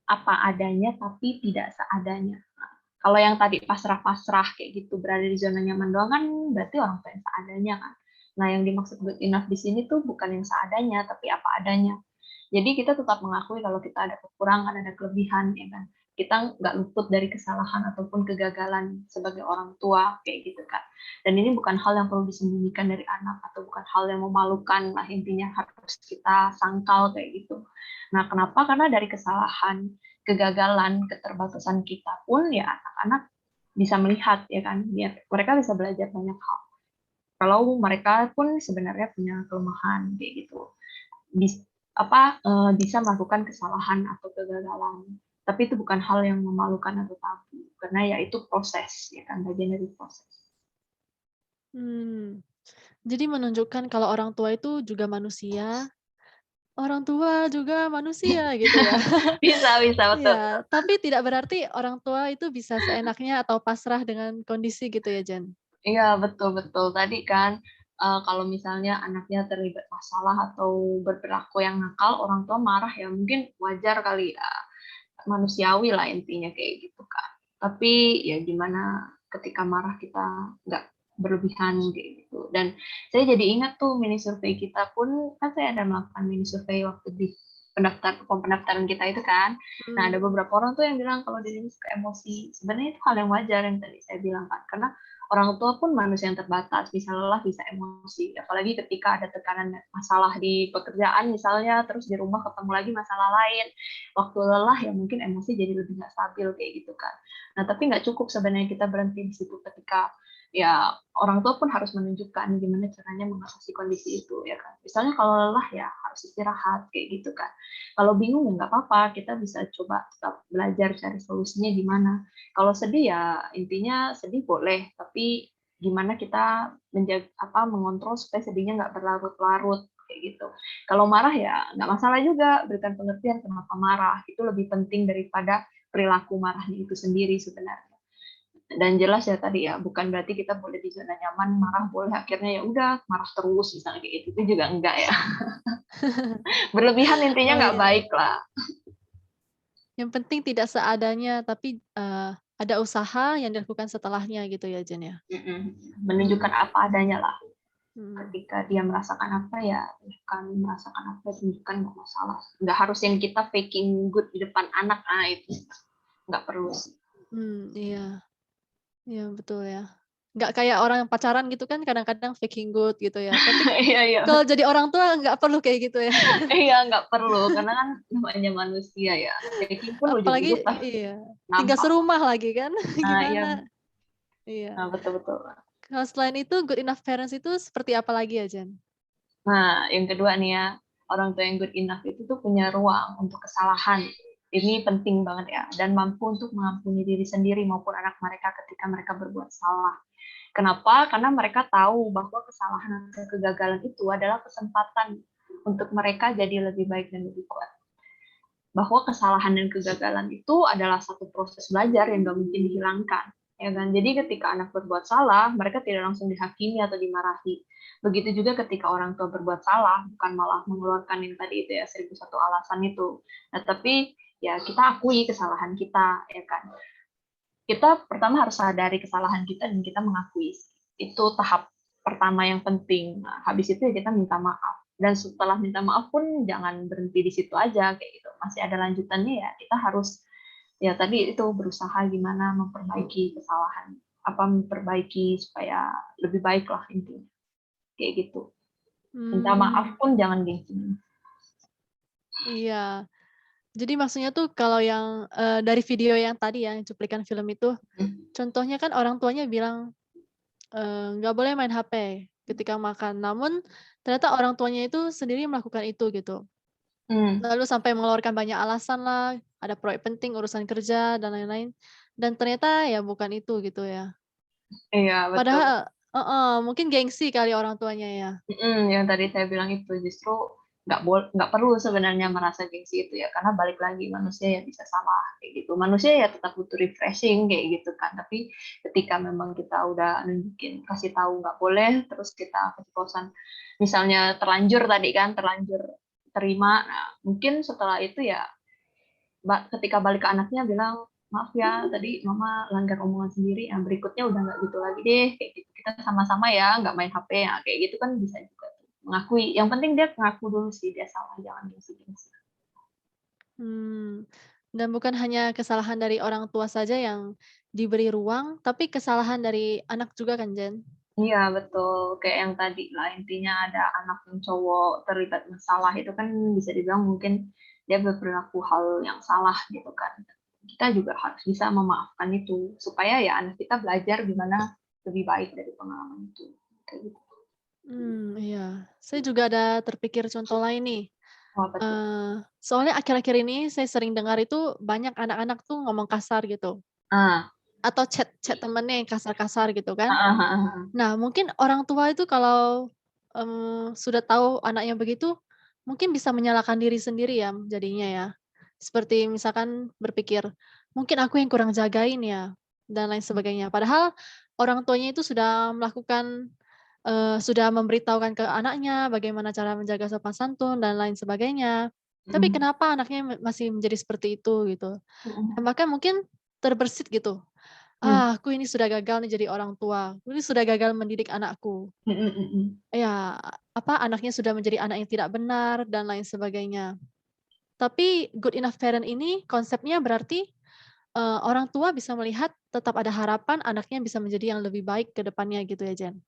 apa adanya tapi tidak seadanya. Nah, kalau yang tadi pasrah-pasrah kayak gitu berada di zona nyaman doang kan berarti orang tua yang seadanya kan. Nah, yang dimaksud good enough di sini tuh bukan yang seadanya tapi apa adanya. Jadi kita tetap mengakui kalau kita ada kekurangan, ada kelebihan, ya kan. Kita nggak luput dari kesalahan ataupun kegagalan sebagai orang tua kayak gitu kan. Dan ini bukan hal yang perlu disembunyikan dari anak atau bukan hal yang memalukan lah, intinya harus kita sangkal kayak gitu. Nah, kenapa? Karena dari kesalahan, kegagalan, keterbatasan kita pun ya anak-anak bisa melihat ya kan, mereka bisa belajar banyak hal. Kalau mereka pun sebenarnya punya kelemahan kayak gitu, bisa melakukan kesalahan atau kegagalan. Tapi itu bukan hal yang memalukan atau tabu, karena ya itu proses ya kan, bagian dari proses. Jadi menunjukkan kalau orang tua itu juga manusia, orang tua juga manusia gitu ya. Bisa betul. Iya, tapi tidak berarti orang tua itu bisa seenaknya atau pasrah dengan kondisi gitu ya, Jen? Iya, betul. Tadi kan kalau misalnya anaknya terlibat masalah atau berperilaku yang nakal, orang tua marah ya mungkin wajar kali ya, manusiawi lah intinya kayak gitu kan. Tapi ya gimana ketika marah kita nggak berlebihan kayak gitu. Dan saya jadi ingat tuh mini survei kita pun, kan saya ada melakukan mini survei waktu di pendaftaran kita itu kan. Nah, ada beberapa orang tuh yang bilang kalau dirinya suka emosi. Sebenarnya itu hal yang wajar yang tadi saya bilang kan, karena orang tua pun manusia yang terbatas, bisa lelah, bisa emosi. Apalagi ketika ada tekanan masalah di pekerjaan misalnya, terus di rumah ketemu lagi masalah lain. Waktu lelah ya mungkin emosi jadi lebih nggak stabil kayak gitu kan. Nah, tapi nggak cukup sebenarnya kita berhenti di situ ketika ya orang tua pun harus menunjukkan gimana caranya mengatasi kondisi itu ya kan. Misalnya kalau lelah ya harus istirahat kayak gitu kan. Kalau bingung ya nggak apa-apa, kita bisa coba tetap belajar cari solusinya gimana. Kalau sedih ya intinya sedih boleh, tapi gimana kita mengontrol supaya sedihnya nggak berlarut-larut kayak gitu. Kalau marah ya nggak masalah juga, berikan pengertian kenapa marah. Itu lebih penting daripada perilaku marahnya itu sendiri sebenarnya. Dan jelas ya tadi ya, bukan berarti kita boleh di zona nyaman, marah boleh akhirnya ya udah marah terus misalnya kayak gitu, itu juga enggak ya. Berlebihan intinya nggak baik lah. Yang penting tidak seadanya, tapi ada usaha yang dilakukan setelahnya gitu ya, Jen ya. Menunjukkan apa adanya lah. Ketika dia merasakan apa ya, bukan merasakan apa, tunjukkan nggak masalah. Nggak harus yang kita faking good di depan anak, itu nggak perlu sih. Iya. Iya, betul ya. Nggak kayak orang pacaran gitu kan kadang-kadang faking good gitu ya. Tapi Iya. kalau jadi orang tua nggak perlu kayak gitu ya. Iya, nggak perlu karena kan namanya manusia ya. Faking pun Apalagi ujung-ujung iya, tinggal serumah lagi kan. Gimana? Iya. Nah, betul. Kalau selain itu good enough parents itu seperti apa lagi ya, Jen? Nah, yang kedua nih ya, orang tua yang good enough itu tuh punya ruang untuk kesalahan. Ini penting banget ya, dan mampu untuk mengampuni diri sendiri maupun anak mereka ketika mereka berbuat salah. Kenapa? Karena mereka tahu bahwa kesalahan atau kegagalan itu adalah kesempatan untuk mereka jadi lebih baik dan lebih kuat. Bahwa kesalahan dan kegagalan itu adalah satu proses belajar yang nggak mungkin dihilangkan. Ya kan? Jadi ketika anak berbuat salah, mereka tidak langsung dihakimi atau dimarahi. Begitu juga ketika orang tua berbuat salah, bukan malah mengeluarkan yang tadi itu ya 1001 alasan itu. Nah, tapi ya kita akui kesalahan kita, ya kan. Kita pertama harus sadari kesalahan kita dan kita mengakui. Itu tahap pertama yang penting. Nah, habis itu ya kita minta maaf. Dan setelah minta maaf pun jangan berhenti di situ aja kayak gitu. Masih ada lanjutannya ya. Kita harus ya tadi itu berusaha gimana memperbaiki kesalahan, memperbaiki supaya lebih baik lah intinya. Kayak gitu. Minta maaf pun jangan gengsi. Iya. Jadi maksudnya tuh kalau yang dari video yang tadi yang cuplikan film itu, contohnya kan orang tuanya bilang nggak boleh main HP ketika makan. Namun ternyata orang tuanya itu sendiri melakukan itu gitu. Lalu sampai mengeluarkan banyak alasan lah, ada proyek penting, urusan kerja dan lain-lain. Dan ternyata ya bukan itu gitu ya. Iya, betul. Padahal mungkin gengsi kali orang tuanya ya. Yang tadi saya bilang itu justru nggak perlu sebenarnya merasa gengsi itu ya, karena balik lagi manusia ya bisa salah kayak gitu. Manusia ya tetap butuh refreshing kayak gitu kan. Tapi ketika memang kita udah nunjukin, kasih tahu nggak boleh, terus kita keceplosan, misalnya terlanjur terima. Nah, mungkin setelah itu ya ketika balik ke anaknya bilang, maaf ya tadi mama langgar omongan sendiri, yang berikutnya udah nggak gitu lagi deh kayak gitu, kita sama-sama ya nggak main HP ya, kayak gitu kan bisa juga tuh. Mengakui, yang penting dia ngaku dulu sih dia salah, jangan gengsi-gengsi. Dan bukan hanya kesalahan dari orang tua saja yang diberi ruang, tapi kesalahan dari anak juga kan, Jen? Iya betul, kayak yang tadi lah, intinya ada anak yang cowok terlibat masalah itu kan bisa dibilang mungkin dia berperilaku hal yang salah gitu kan. Kita juga harus bisa memaafkan itu supaya ya anak kita belajar gimana lebih baik dari pengalaman itu. Kayak gitu. Iya. Saya juga ada terpikir contoh lain nih. Apa tuh? Soalnya akhir-akhir ini saya sering dengar itu banyak anak-anak tuh ngomong kasar gitu. Atau chat temennya yang kasar-kasar gitu kan. Nah, mungkin orang tua itu kalau sudah tahu anaknya begitu, mungkin bisa menyalahkan diri sendiri ya jadinya ya. Seperti misalkan berpikir, mungkin aku yang kurang jagain ya, dan lain sebagainya. Padahal orang tuanya itu sudah melakukan, sudah memberitahukan ke anaknya bagaimana cara menjaga sopan santun dan lain sebagainya. Tapi kenapa anaknya masih menjadi seperti itu gitu. Dan bahkan mungkin terbersit gitu. Aku ini sudah gagal nih jadi orang tua, aku ini sudah gagal mendidik anakku. Ya, anaknya sudah menjadi anak yang tidak benar dan lain sebagainya. Tapi good enough parent ini konsepnya berarti, orang tua bisa melihat tetap ada harapan anaknya bisa menjadi yang lebih baik ke depannya gitu ya, Jen?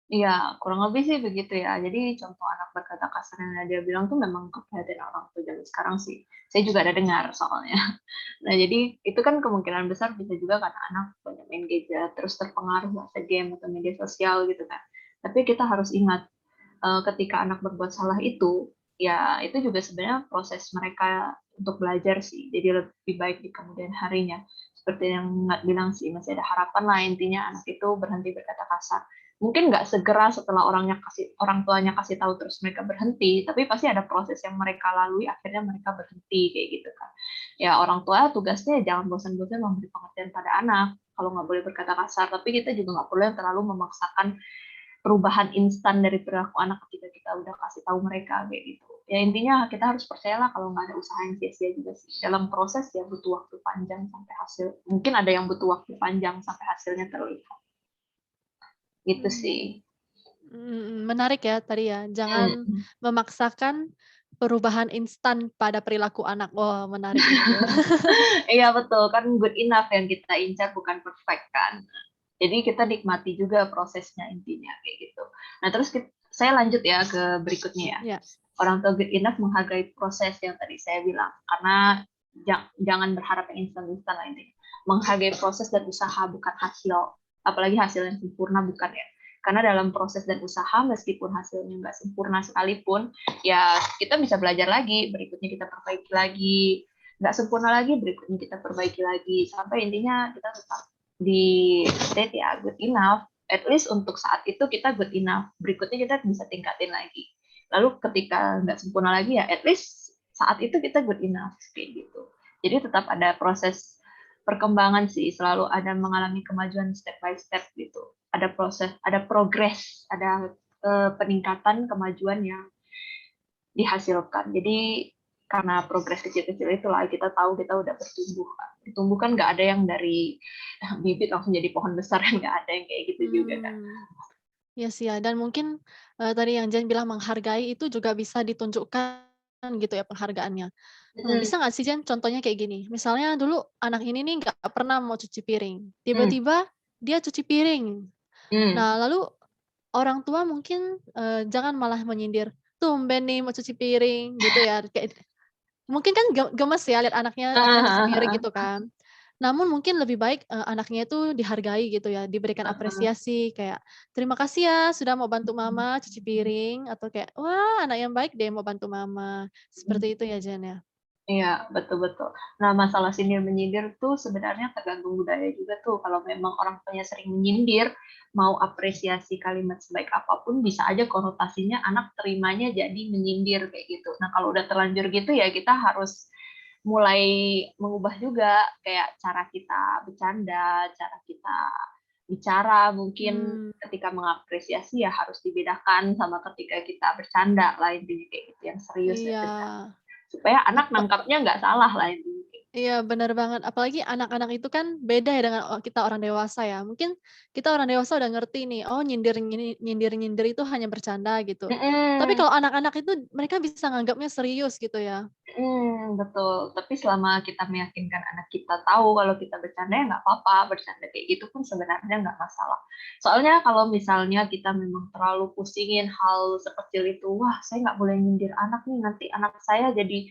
Iya, kurang lebih sih begitu ya. Jadi contoh anak berkata kasar yang Nadia bilang tuh memang keprihatinan orang tua zaman sekarang sih. Saya juga ada dengar soalnya. Nah, jadi itu kan kemungkinan besar bisa juga karena anak banyak main gadget, terus terpengaruh bahasa game atau media sosial gitu kan. Tapi kita harus ingat, ketika anak berbuat salah itu, ya itu juga sebenarnya proses mereka untuk belajar sih. Jadi lebih baik di kemudian harinya. Seperti yang Ngat bilang sih, masih ada harapan lah intinya anak itu berhenti berkata kasar. Mungkin nggak segera setelah orang tuanya kasih tahu terus mereka berhenti, tapi pasti ada proses yang mereka lalui akhirnya mereka berhenti kayak gitu kan. Ya orang tua tugasnya jangan bosan-bosan memberi pengertian pada anak kalau nggak boleh berkata kasar, tapi kita juga nggak perlu yang terlalu memaksakan perubahan instan dari perilaku anak ketika kita udah kasih tahu mereka kayak gitu. Ya intinya kita harus percayalah kalau nggak ada usaha yang sia-sia juga sih. Dalam proses ya butuh waktu panjang sampai hasil. Mungkin ada yang butuh waktu panjang sampai hasilnya terlihat. Gitu sih. Menarik ya tadi ya, jangan memaksakan perubahan instan pada perilaku anak. Wah, menarik itu. Iya betul, kan good enough yang kita incar bukan perfect kan. Jadi kita nikmati juga prosesnya intinya kayak gitu. Nah terus saya lanjut ya ke berikutnya ya. Orang tua good enough menghargai proses yang tadi saya bilang. Karena jangan berharap yang instan-instan lah intinya. Menghargai proses dan usaha bukan hasil. Apalagi hasil yang sempurna bukan ya. Karena dalam proses dan usaha meskipun hasilnya nggak sempurna sekalipun, ya kita bisa belajar lagi, berikutnya kita perbaiki lagi. nggak sempurna lagi, berikutnya kita perbaiki lagi sampai intinya kita tetap di state ya good enough. At least untuk saat itu kita good enough. Berikutnya kita bisa tingkatin lagi. Lalu ketika nggak sempurna lagi ya at least saat itu kita good enough kayak gitu. Jadi tetap ada proses perkembangan sih, selalu ada mengalami kemajuan step by step gitu. Ada proses, ada progress, ada peningkatan kemajuan yang dihasilkan. Jadi karena progres kecil-kecil itulah kita tahu kita udah bertumbuh. Bertumbuh kan nggak ada yang dari bibit langsung jadi pohon besar, nggak ada yang kayak gitu juga kan. Iya sih ya, dan mungkin tadi yang Jen bilang menghargai itu juga bisa ditunjukkan gitu ya penghargaannya. Bisa nggak sih Jen contohnya kayak gini, misalnya dulu anak ini nih nggak pernah mau cuci piring, tiba-tiba dia cuci piring. Nah lalu orang tua mungkin jangan malah menyindir, tumben nih mau cuci piring gitu ya, kayak mungkin kan gemes ya lihat anaknya cuci piring gitu kan. Namun mungkin lebih baik anaknya itu dihargai gitu ya, diberikan apresiasi kayak, "Terima kasih ya sudah mau bantu mama cuci piring," atau kayak, "Wah anak yang baik deh mau bantu mama." Seperti itu ya Jen ya? Iya, betul-betul. Nah, masalah sindir-menyindir tuh sebenarnya tergantung budaya juga tuh. Kalau memang orang tuanya sering menyindir, mau apresiasi kalimat sebaik apapun, bisa aja konotasinya anak terimanya jadi menyindir kayak gitu. Nah, kalau udah terlanjur gitu ya kita harus mulai mengubah juga kayak cara kita bercanda, cara kita bicara mungkin ketika mengapresiasi ya harus dibedakan sama ketika kita bercanda lah intinya kayak gitu yang serius dan Iya. bercanda. Supaya anak nangkapnya nggak salah lah intinya. Iya benar banget, apalagi anak-anak itu kan beda ya dengan kita orang dewasa ya. Mungkin kita orang dewasa udah ngerti nih, oh nyindir-nyindir itu hanya bercanda gitu. Tapi kalau anak-anak itu mereka bisa nganggapnya serius gitu ya. Betul. Tapi selama kita meyakinkan anak kita tahu kalau kita bercanda ya nggak apa-apa, bercanda kayak gitu pun sebenarnya nggak masalah. Soalnya kalau misalnya kita memang terlalu pusingin hal sekecil itu, wah saya nggak boleh nyindir anak nih, nanti anak saya jadi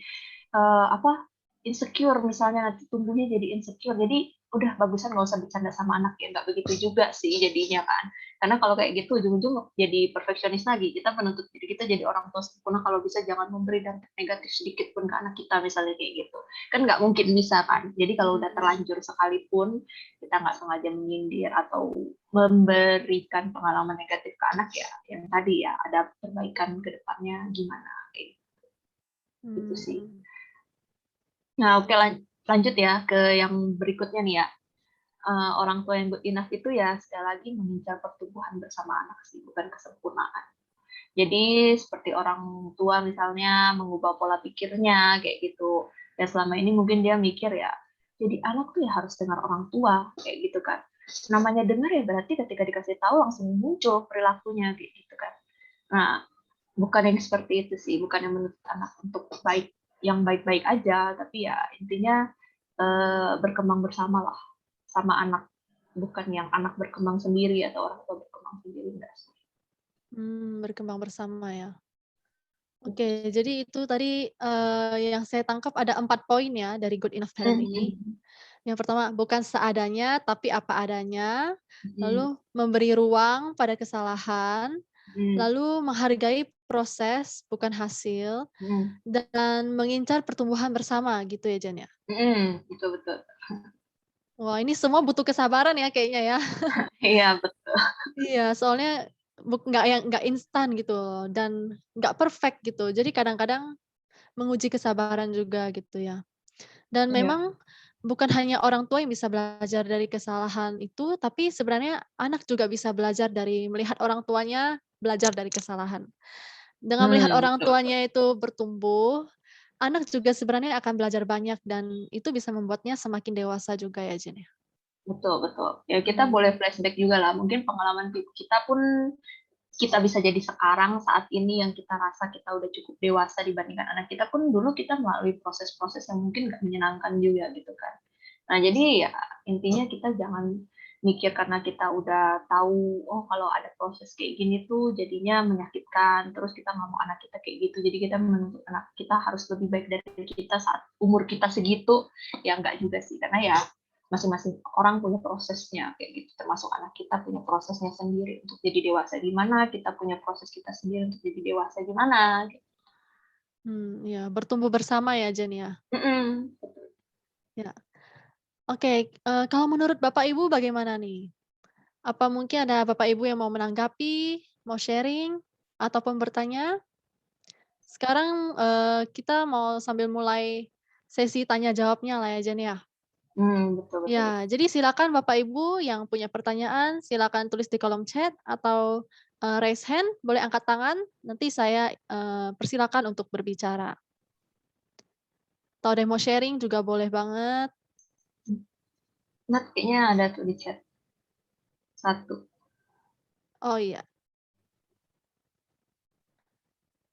insecure misalnya, nanti tumbuhnya jadi insecure. Jadi udah bagusan nggak usah bercanda sama anak ya, nggak begitu juga sih jadinya kan. Karena kalau kayak gitu ujung-ujung jadi perfeksionis lagi. Kita menuntut diri kita jadi orang tua sempurna, kalau bisa jangan memberi dampak negatif sedikit pun ke anak kita misalnya kayak gitu. Kan nggak mungkin bisa kan. Jadi kalau udah terlanjur sekalipun kita nggak sengaja menyindir atau memberikan pengalaman negatif ke anak ya, yang tadi ya ada perbaikan ke depannya gimana kayak gitu sih. Nah, oke lanjut ya ke yang berikutnya nih ya. Orang tua yang good enough itu ya sekali lagi mengincar pertumbuhan bersama anak sih, bukan kesempurnaan. Jadi seperti orang tua misalnya mengubah pola pikirnya kayak gitu. Ya selama ini mungkin dia mikir ya, jadi anak tuh ya harus dengar orang tua kayak gitu kan. Namanya dengar ya berarti ketika dikasih tahu langsung muncul perilakunya kayak gitu kan. Nah, bukan yang seperti itu sih, bukan yang menuntut anak untuk baik yang baik-baik aja, tapi ya intinya berkembang bersama lah sama anak, bukan yang anak berkembang sendiri atau orang tua berkembang sendiri enggak sih. Berkembang bersama ya. Oke, jadi itu tadi yang saya tangkap ada 4 poin ya dari good enough parent ini. Yang pertama, bukan seadanya tapi apa adanya, lalu memberi ruang pada kesalahan, lalu menghargai proses bukan hasil, dan mengincar pertumbuhan bersama gitu ya Jan ya? Betul. Wah ini semua butuh kesabaran ya kayaknya ya. Iya betul. Iya soalnya nggak instan gitu loh dan nggak perfect gitu. Jadi kadang-kadang menguji kesabaran juga gitu ya. Dan Iya. memang bukan hanya orang tua yang bisa belajar dari kesalahan itu, tapi sebenarnya anak juga bisa belajar dari melihat orang tuanya belajar dari kesalahan. Dengan melihat orang Betul. tuanya itu bertumbuh, anak juga sebenarnya akan belajar banyak dan itu bisa membuatnya semakin dewasa juga ya, Jen, ya? Betul. Ya kita boleh flashback juga lah. Mungkin pengalaman kita pun kita bisa jadi sekarang saat ini yang kita rasa kita udah cukup dewasa dibandingkan anak kita pun dulu kita melalui proses-proses yang mungkin nggak menyenangkan juga gitu kan. Nah jadi ya intinya kita jangan mikir karena kita udah tahu oh kalau ada proses kayak gini tuh jadinya menyakitkan terus kita nggak mau anak kita kayak gitu, jadi kita menuntut anak kita harus lebih baik dari kita saat umur kita segitu. Ya enggak juga sih, karena ya masing-masing orang punya prosesnya kayak gitu, termasuk anak kita punya prosesnya sendiri untuk jadi dewasa gimana, kita punya proses kita sendiri untuk jadi dewasa gimana gitu. Ya, bertumbuh bersama ya, Jen ya? Mhm. Ya. Oke, kalau menurut Bapak Ibu bagaimana nih? Apa mungkin ada Bapak Ibu yang mau menanggapi, mau sharing, ataupun bertanya? Sekarang, kita mau sambil mulai sesi tanya jawabnya lah ya, Jen ya? Betul betul. Ya, jadi silakan Bapak Ibu yang punya pertanyaan, silakan tulis di kolom chat atau, raise hand, boleh angkat tangan, nanti saya, persilakan untuk berbicara. Atau ada yang mau sharing juga boleh banget. Nat kayaknya ada tuh di chat. 1. Oh iya.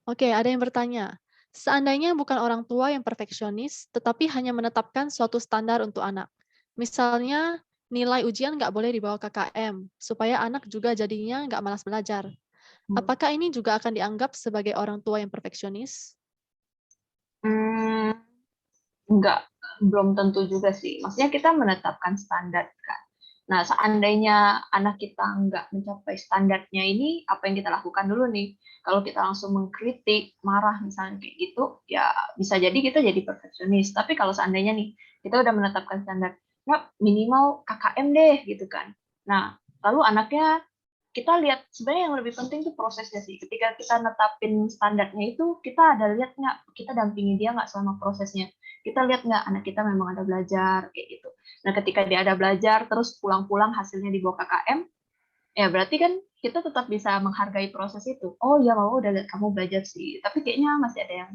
Oke, ada yang bertanya, seandainya bukan orang tua yang perfeksionis, tetapi hanya menetapkan suatu standar untuk anak. Misalnya, nilai ujian nggak boleh di bawah KKM, supaya anak juga jadinya nggak malas belajar. Apakah ini juga akan dianggap sebagai orang tua yang perfeksionis? Enggak, belum tentu juga sih. Maksudnya kita menetapkan standar kan. Nah, seandainya anak kita nggak mencapai standarnya ini, apa yang kita lakukan dulu nih? Kalau kita langsung mengkritik, marah misalnya kayak gitu, ya bisa jadi kita jadi perfeksionis. Tapi kalau seandainya nih, kita udah menetapkan standar, nah minimal KKM deh gitu kan. Nah, lalu anaknya kita lihat sebenarnya yang lebih penting tuh prosesnya sih. Ketika kita netapin standarnya itu, kita ada lihat nggak, kita dampingi dia nggak selama prosesnya. Kita lihat nggak anak kita memang ada belajar kayak gitu. Nah, ketika dia ada belajar, terus pulang-pulang hasilnya di bawah KKM, ya berarti kan kita tetap bisa menghargai proses itu. Oh ya, mama udah lihat kamu belajar sih, tapi kayaknya masih ada yang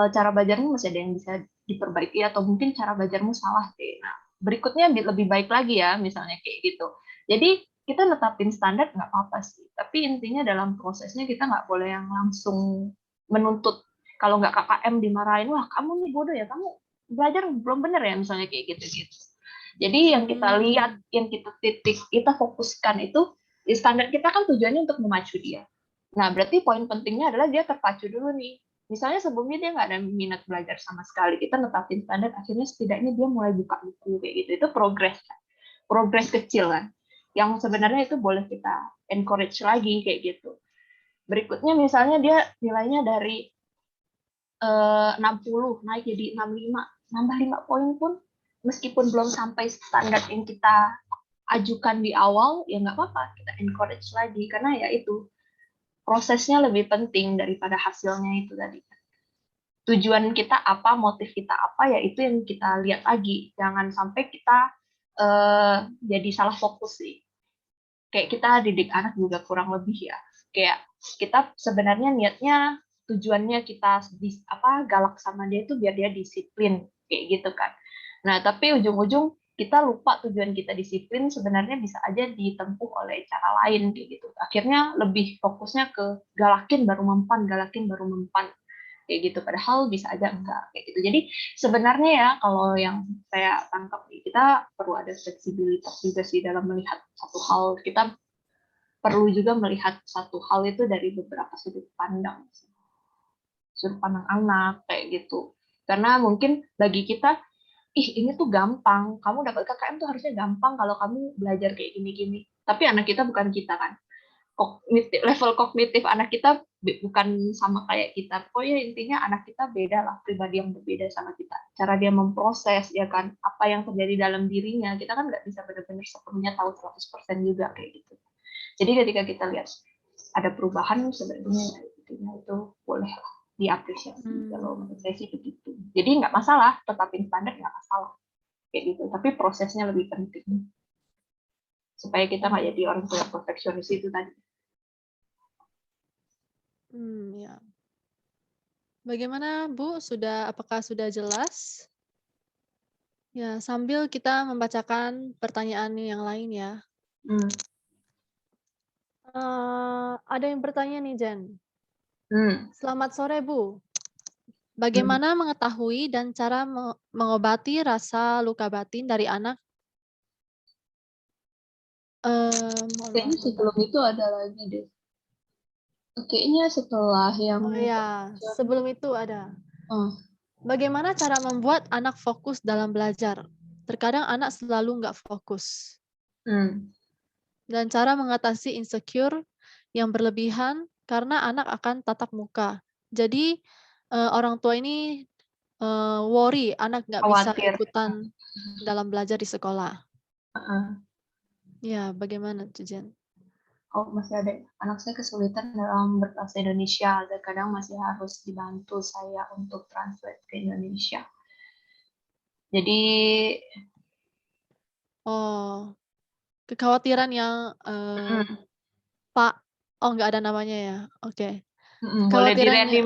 cara belajarmu masih ada yang bisa diperbaiki atau mungkin cara belajarmu salah deh. Nah, berikutnya lebih baik lagi ya, misalnya kayak gitu. Jadi kita netapin standar nggak apa-apa sih, tapi intinya dalam prosesnya kita nggak boleh yang langsung menuntut. Kalau nggak KKM dimarahin, wah kamu nih bodoh ya, kamu belajar belum bener ya, misalnya kayak gitu-gitu. Jadi yang kita lihat, yang kita titik, kita fokuskan itu, di standar kita kan tujuannya untuk memacu dia. Nah, berarti poin pentingnya adalah dia terpacu dulu nih. Misalnya sebelumnya dia nggak ada minat belajar sama sekali, kita netapin standar, akhirnya setidaknya dia mulai buka buku kayak gitu. Itu progres kan. Progres kecil kan. Yang sebenarnya itu boleh kita encourage lagi kayak gitu. Berikutnya misalnya dia nilainya dari 60 naik jadi 65, nambah 5 poin pun meskipun belum sampai standar yang kita ajukan di awal, ya nggak apa-apa, kita encourage lagi, karena ya itu, prosesnya lebih penting daripada hasilnya itu tadi. Tujuan kita apa, motif kita apa, ya itu yang kita lihat lagi. Jangan sampai kita jadi salah fokus sih. Kayak kita didik anak juga kurang lebih ya. Kayak kita sebenarnya niatnya, tujuannya kita galak sama dia itu biar dia disiplin, kayak gitu kan. Nah, tapi ujung-ujung kita lupa tujuan kita disiplin sebenarnya bisa aja ditempuh oleh cara lain kayak gitu. Akhirnya lebih fokusnya ke galakin baru mempan, kayak gitu. Padahal bisa aja enggak kayak gitu. Jadi sebenarnya ya kalau yang saya tangkap kita perlu ada fleksibilitas juga sih dalam melihat satu hal. Kita perlu juga melihat satu hal itu dari beberapa sudut pandang anak kayak gitu. Karena mungkin bagi kita ini tuh gampang, kamu dapat KKM tuh harusnya gampang kalau kamu belajar kayak gini-gini. Tapi anak kita bukan kita kan. Level kognitif anak kita bukan sama kayak kita. Pokoknya intinya anak kita beda lah, pribadi yang berbeda sama kita. Cara dia memproses, ya kan, apa yang terjadi dalam dirinya, kita kan nggak bisa benar-benar sepenuhnya tahu 100% juga kayak gitu. Jadi ketika kita lihat ada perubahan, sebenarnya itu boleh lah diapresiasi. Kalau menurut saya sih begitu. Jadi nggak masalah, tetapin standar nggak masalah kayak gitu. Tapi prosesnya lebih penting supaya kita nggak jadi orang tua perfeksionis itu tadi. Ya. Bagaimana Bu? Apakah sudah jelas? Ya, sambil kita membacakan pertanyaan yang lain ya. Ada yang bertanya nih, Jen. Selamat sore, Bu. Bagaimana mengetahui dan cara mengobati rasa luka batin dari anak? Kayaknya sebelum itu ada lagi deh. Kayaknya setelah yang... Oh ya, sebelum itu ada. Bagaimana cara membuat anak fokus dalam belajar? Terkadang anak selalu nggak fokus. Dan cara mengatasi insecure yang berlebihan karena anak akan tatap muka. Jadi orang tua ini worry anak nggak bisa Khawatir. ikutan dalam belajar di sekolah. Heeh. Ya, bagaimana tuh, Jen? Oh, masih ada. Anak saya kesulitan dalam berbahasa Indonesia, dan kadang masih harus dibantu saya untuk translate ke Indonesia. Jadi, Oh, kekhawatiran yang Pak, oh nggak ada namanya ya? Oke. boleh Kekhawatirannya,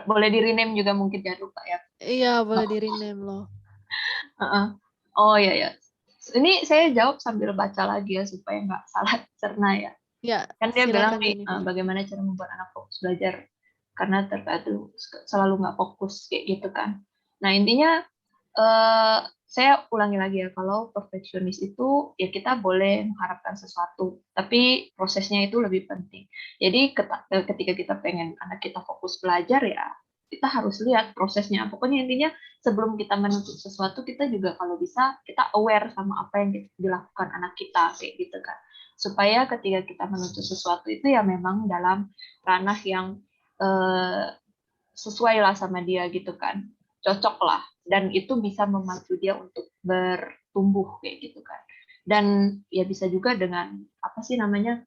boleh di rename juga mungkin, jangan lupa ya. iya boleh di rename loh. Heeh. Oh ya ya. Ini saya jawab sambil baca lagi ya supaya nggak salah cerna ya. Ya, Kan dia bilang silakan nih Jennifer. bagaimana cara membuat anak fokus belajar karena terkadang selalu nggak fokus kayak gitu kan. Nah intinya saya ulangi lagi ya, kalau perfeksionis itu ya kita boleh mengharapkan sesuatu, tapi prosesnya itu lebih penting. Jadi ketika kita pengen anak kita fokus belajar ya kita harus lihat prosesnya. Pokoknya intinya sebelum kita menuntut sesuatu, kita juga kalau bisa kita aware sama apa yang dilakukan anak kita kayak gitu kan. Supaya ketika kita menuntut sesuatu itu ya memang dalam ranah yang sesuai lah sama dia gitu kan, cocok lah, dan itu bisa memacu dia untuk bertumbuh kayak gitu kan. Dan ya bisa juga dengan apa sih namanya,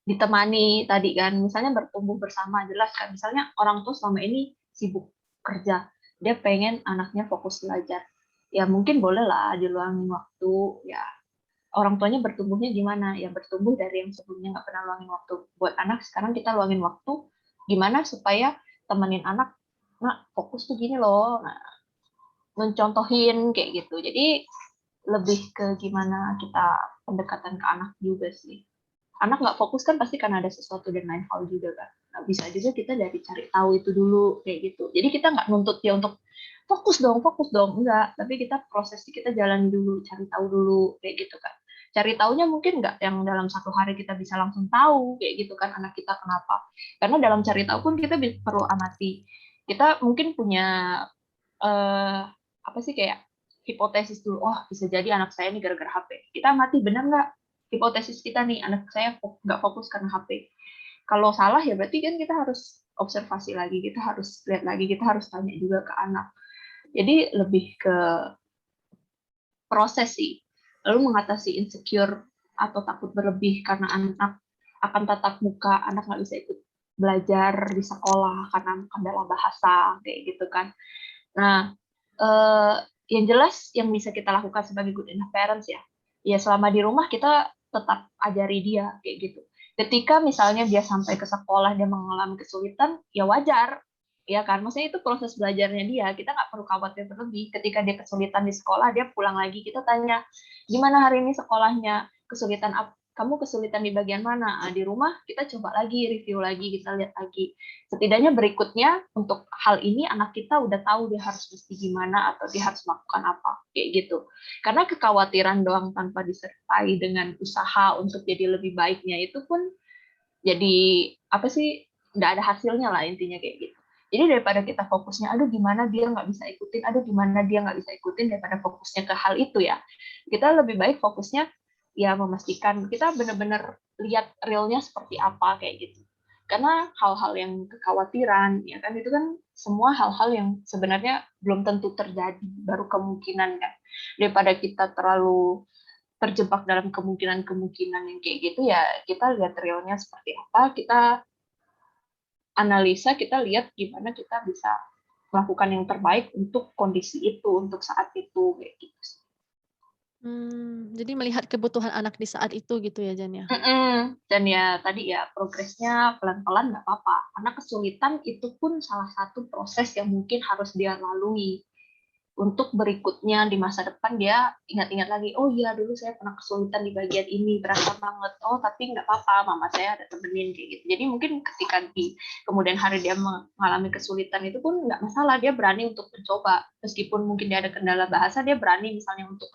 ditemani tadi kan, misalnya bertumbuh bersama, jelas kan, misalnya orang tua selama ini sibuk kerja, dia pengen anaknya fokus belajar, ya mungkin boleh lah diluangin waktu, ya orang tuanya bertumbuhnya gimana, ya bertumbuh dari yang sebelumnya nggak pernah luangin waktu buat anak, sekarang kita luangin waktu gimana supaya temenin anak, nah fokus tuh gini loh, nah, mencontohin kayak gitu. Jadi lebih ke gimana kita pendekatan ke anak juga sih. Anak nggak fokus kan pasti karena ada sesuatu dan lain hal juga kan. Nah, bisa juga kita dari cari tahu itu dulu kayak gitu. Jadi kita nggak nuntut dia untuk fokus dong, enggak. Tapi kita proses kita jalan dulu, cari tahu dulu kayak gitu kan. Cari taunya mungkin nggak yang dalam satu hari kita bisa langsung tahu kayak gitu kan anak kita kenapa. Karena dalam cari tahu pun kita perlu amati. Kita mungkin punya apa sih kayak hipotesis dulu. Oh bisa jadi anak saya ini gara-gara HP. Kita amati benar nggak hipotesis kita nih, anak saya nggak fokus karena HP. Kalau salah ya berarti kan kita harus observasi lagi, kita harus lihat lagi, kita harus tanya juga ke anak. Jadi lebih ke proses sih. Lalu mengatasi insecure atau takut berlebih karena anak akan tatap muka, anak nggak bisa ikut belajar di sekolah karena kendala bahasa kayak gitu kan. Nah, yang jelas yang bisa kita lakukan sebagai good enough parents ya selama di rumah kita tetap ajari dia kayak gitu. Ketika misalnya dia sampai ke sekolah dia mengalami kesulitan, ya wajar, ya kan? Maksudnya itu proses belajarnya dia. Kita nggak perlu khawatir berlebih. Ketika dia kesulitan di sekolah, dia pulang lagi kita tanya, gimana hari ini sekolahnya? Kesulitan apa? Kamu kesulitan di bagian mana? Di rumah kita coba lagi, review lagi, kita lihat lagi. Setidaknya berikutnya untuk hal ini anak kita udah tahu dia harus mesti gimana atau dia harus melakukan apa kayak gitu. Karena kekhawatiran doang tanpa disertai dengan usaha untuk jadi lebih baiknya itu pun jadi apa sih, nggak ada hasilnya lah intinya kayak gitu. Jadi daripada kita fokusnya, aduh gimana dia nggak bisa ikutin, daripada fokusnya ke hal itu ya, kita lebih baik fokusnya ya memastikan kita benar-benar lihat realnya seperti apa kayak gitu. Karena hal-hal yang kekhawatiran ya kan itu kan semua hal-hal yang sebenarnya belum tentu terjadi, baru kemungkinan kan. Daripada kita terlalu terjebak dalam kemungkinan-kemungkinan yang kayak gitu ya, kita lihat realnya seperti apa, kita analisa, kita lihat gimana kita bisa melakukan yang terbaik untuk kondisi itu, untuk saat itu kayak gitu. Jadi melihat kebutuhan anak di saat itu gitu ya, Jan ya? Dan ya tadi ya progresnya pelan-pelan nggak apa-apa. Karena kesulitan itu pun salah satu proses yang mungkin harus dia lalui. Untuk berikutnya di masa depan dia ingat-ingat lagi, oh iya dulu saya pernah kesulitan di bagian ini, berasa banget. Oh tapi nggak apa-apa, mama saya ada temenin kayak gitu. Jadi mungkin ketika di kemudian hari dia mengalami kesulitan itu pun nggak masalah, dia berani untuk mencoba. Meskipun mungkin dia ada kendala bahasa, dia berani misalnya untuk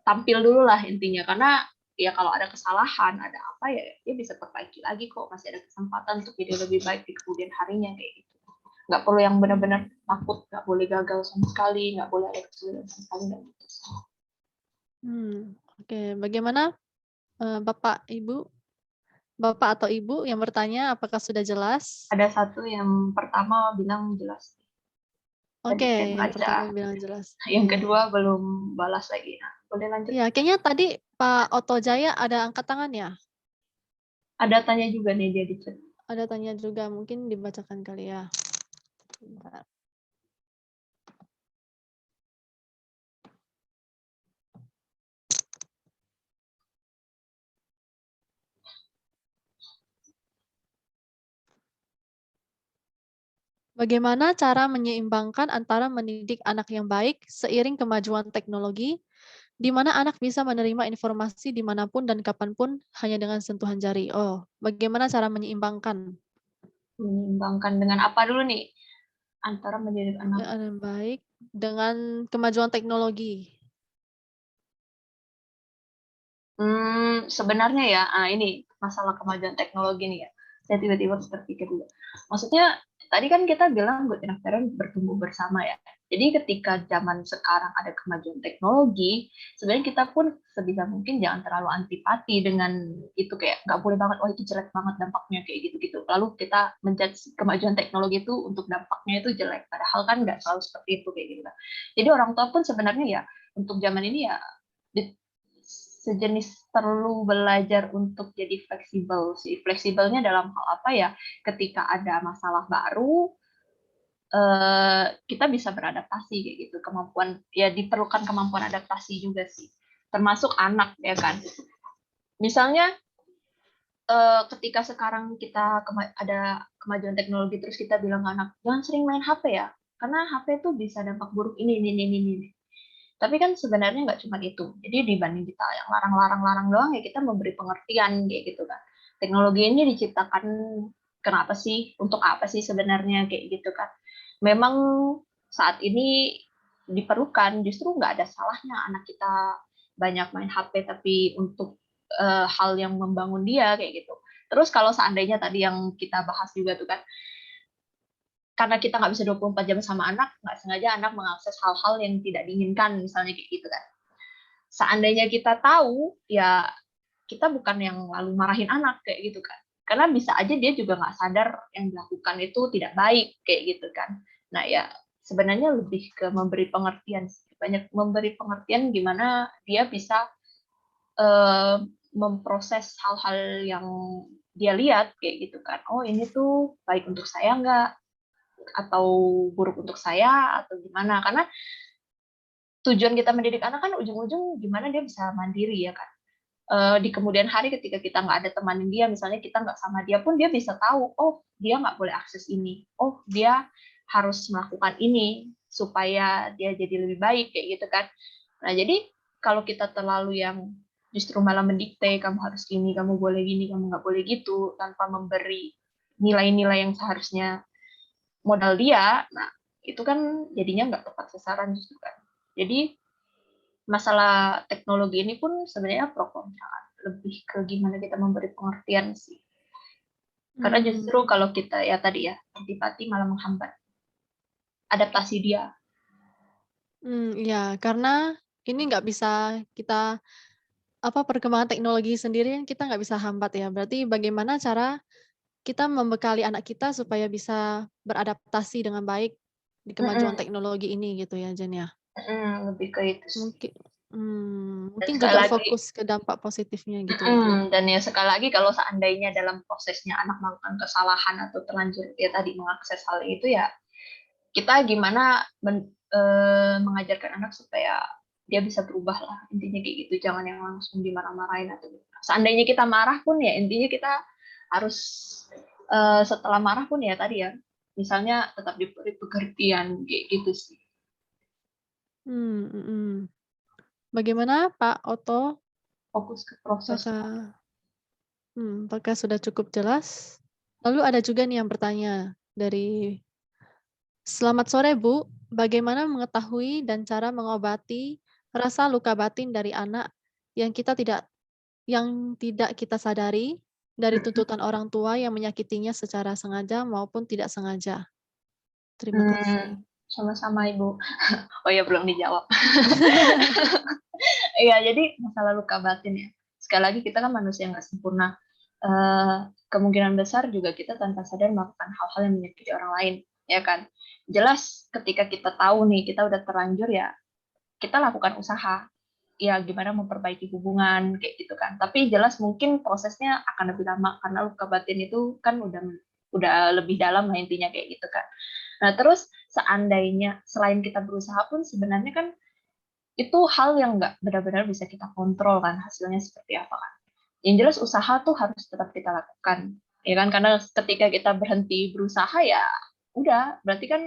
tampil dulu lah intinya, karena ya kalau ada kesalahan ada apa ya dia bisa perbaiki lagi kok, masih ada kesempatan untuk jadi lebih baik di kemudian harinya kayak gitu. Nggak perlu yang benar-benar takut, nggak boleh gagal sama sekali, nggak boleh ada kesulitan sama sekali gitu. Oke. Bagaimana Bapak Ibu Bapak atau Ibu yang bertanya, apakah sudah jelas? Ada satu yang pertama bilang jelas. Tadi Oke, saya yang baca. pertama bilang jelas. Yang Iya. kedua belum balas lagi. Nah, boleh lanjut. Iya, kayaknya tadi Pak Oto Jaya ada angkat tangan ya? Ada tanya juga nih dia di chat. Ada tanya juga, mungkin dibacakan kali ya. Bentar. Bagaimana cara menyeimbangkan antara mendidik anak yang baik seiring kemajuan teknologi, di mana anak bisa menerima informasi dimanapun dan kapanpun hanya dengan sentuhan jari? Oh, bagaimana cara menyeimbangkan Menyeimbangkan dengan apa dulu nih? Antara mendidik anak. anak yang baik dengan kemajuan teknologi? Sebenarnya ya, ini masalah kemajuan teknologi nih ya. Saya tiba-tiba berpikir dulu. Maksudnya tadi kan kita bilang good enough parent bertumbuh bersama ya. Jadi ketika zaman sekarang ada kemajuan teknologi, sebenarnya kita pun sebisa mungkin jangan terlalu antipati dengan itu, kayak nggak boleh banget, oh itu jelek banget dampaknya kayak gitu-gitu. Lalu kita menjudge kemajuan teknologi itu untuk dampaknya itu jelek. Padahal kan nggak selalu seperti itu kayak gitu. Jadi orang tua pun sebenarnya ya untuk zaman ini ya sejenis perlu belajar untuk jadi fleksibel sih. Fleksibelnya dalam hal apa ya? Ketika ada masalah baru, kita bisa beradaptasi kayak gitu. Kemampuan ya diperlukan kemampuan adaptasi juga sih. Termasuk anak ya kan. Misalnya ketika sekarang kita ada kemajuan teknologi terus kita bilang ke anak jangan sering main HP ya, karena HP itu bisa dampak buruk ini. Tapi kan sebenarnya nggak cuma itu. Jadi dibanding kita yang larang-larang doang, ya kita memberi pengertian kayak gitu kan. Teknologi ini diciptakan kenapa sih? Untuk apa sih sebenarnya kayak gitu kan. Memang saat ini diperlukan, justru nggak ada salahnya anak kita banyak main HP tapi untuk hal yang membangun dia kayak gitu. Terus kalau seandainya tadi yang kita bahas juga tuh kan, karena kita nggak bisa 24 jam sama anak, nggak sengaja anak mengakses hal-hal yang tidak diinginkan, misalnya kayak gitu kan. Seandainya kita tahu, ya kita bukan yang lalu marahin anak kayak gitu kan. Karena bisa aja dia juga nggak sadar yang dilakukan itu tidak baik kayak gitu kan. Nah ya sebenarnya lebih ke memberi pengertian, banyak memberi pengertian gimana dia bisa memproses hal-hal yang dia lihat kayak gitu kan. Oh ini tuh baik untuk saya nggak? Atau buruk untuk saya atau gimana, karena tujuan kita mendidik anak kan ujung-ujung gimana dia bisa mandiri ya kan. Di kemudian hari ketika kita nggak ada temanin dia, misalnya kita nggak sama dia pun dia bisa tahu, oh dia nggak boleh akses ini, oh dia harus melakukan ini supaya dia jadi lebih baik kayak gitu kan. Nah jadi kalau kita terlalu yang justru malah mendikte kamu harus gini, kamu boleh gini, kamu nggak boleh gitu, tanpa memberi nilai-nilai yang seharusnya modal dia, nah itu kan jadinya nggak tepat sasaran justru kan. Jadi masalah teknologi ini pun sebenarnya pro kontra, lebih ke gimana kita memberi pengertian sih. Karena justru kalau kita ya tadi ya antipati malah menghambat adaptasi dia. Iya, karena ini nggak bisa kita perkembangan teknologi sendiri yang kita nggak bisa hambat ya. Berarti bagaimana cara kita membekali anak kita supaya bisa beradaptasi dengan baik di kemajuan teknologi ini gitu ya, Jen ya? Lebih ke itu sih. Mungkin juga fokus ke dampak positifnya gitu ya, Bu. Dan ya sekali lagi kalau seandainya dalam prosesnya anak melakukan kesalahan atau terlanjur ya tadi mengakses hal itu ya, kita gimana mengajarkan anak supaya dia bisa berubah lah, intinya kayak gitu. Jangan yang langsung dimarah-marahin atau seandainya kita marah pun ya intinya kita harus setelah marah pun ya tadi ya misalnya tetap diberi pengertian kayak gitu sih. Bagaimana Pak Oto? Fokus ke proses. Apakah sudah cukup jelas? Lalu ada juga nih yang bertanya dari selamat sore Bu, bagaimana mengetahui dan cara mengobati rasa luka batin dari anak yang tidak kita sadari dari tuntutan orang tua yang menyakitinya secara sengaja maupun tidak sengaja? Terima kasih. Sama-sama Ibu. Oh ya belum dijawab. Iya jadi masalah luka batin ya. Sekali lagi kita kan manusia nggak sempurna. kemungkinan besar juga kita tanpa sadar melakukan hal-hal yang menyakiti orang lain, ya kan? Jelas ketika kita tahu nih kita udah terlanjur ya, kita lakukan usaha. Ya gimana memperbaiki hubungan kayak gitu kan. Tapi jelas mungkin prosesnya akan lebih lama karena luka batin itu kan udah lebih dalam lah intinya kayak gitu kan. Nah, terus seandainya selain kita berusaha pun sebenarnya kan itu hal yang nggak benar-benar bisa kita kontrol kan hasilnya seperti apa kan. Yang jelas usaha tuh harus tetap kita lakukan. Ya kan, karena ketika kita berhenti berusaha ya udah berarti kan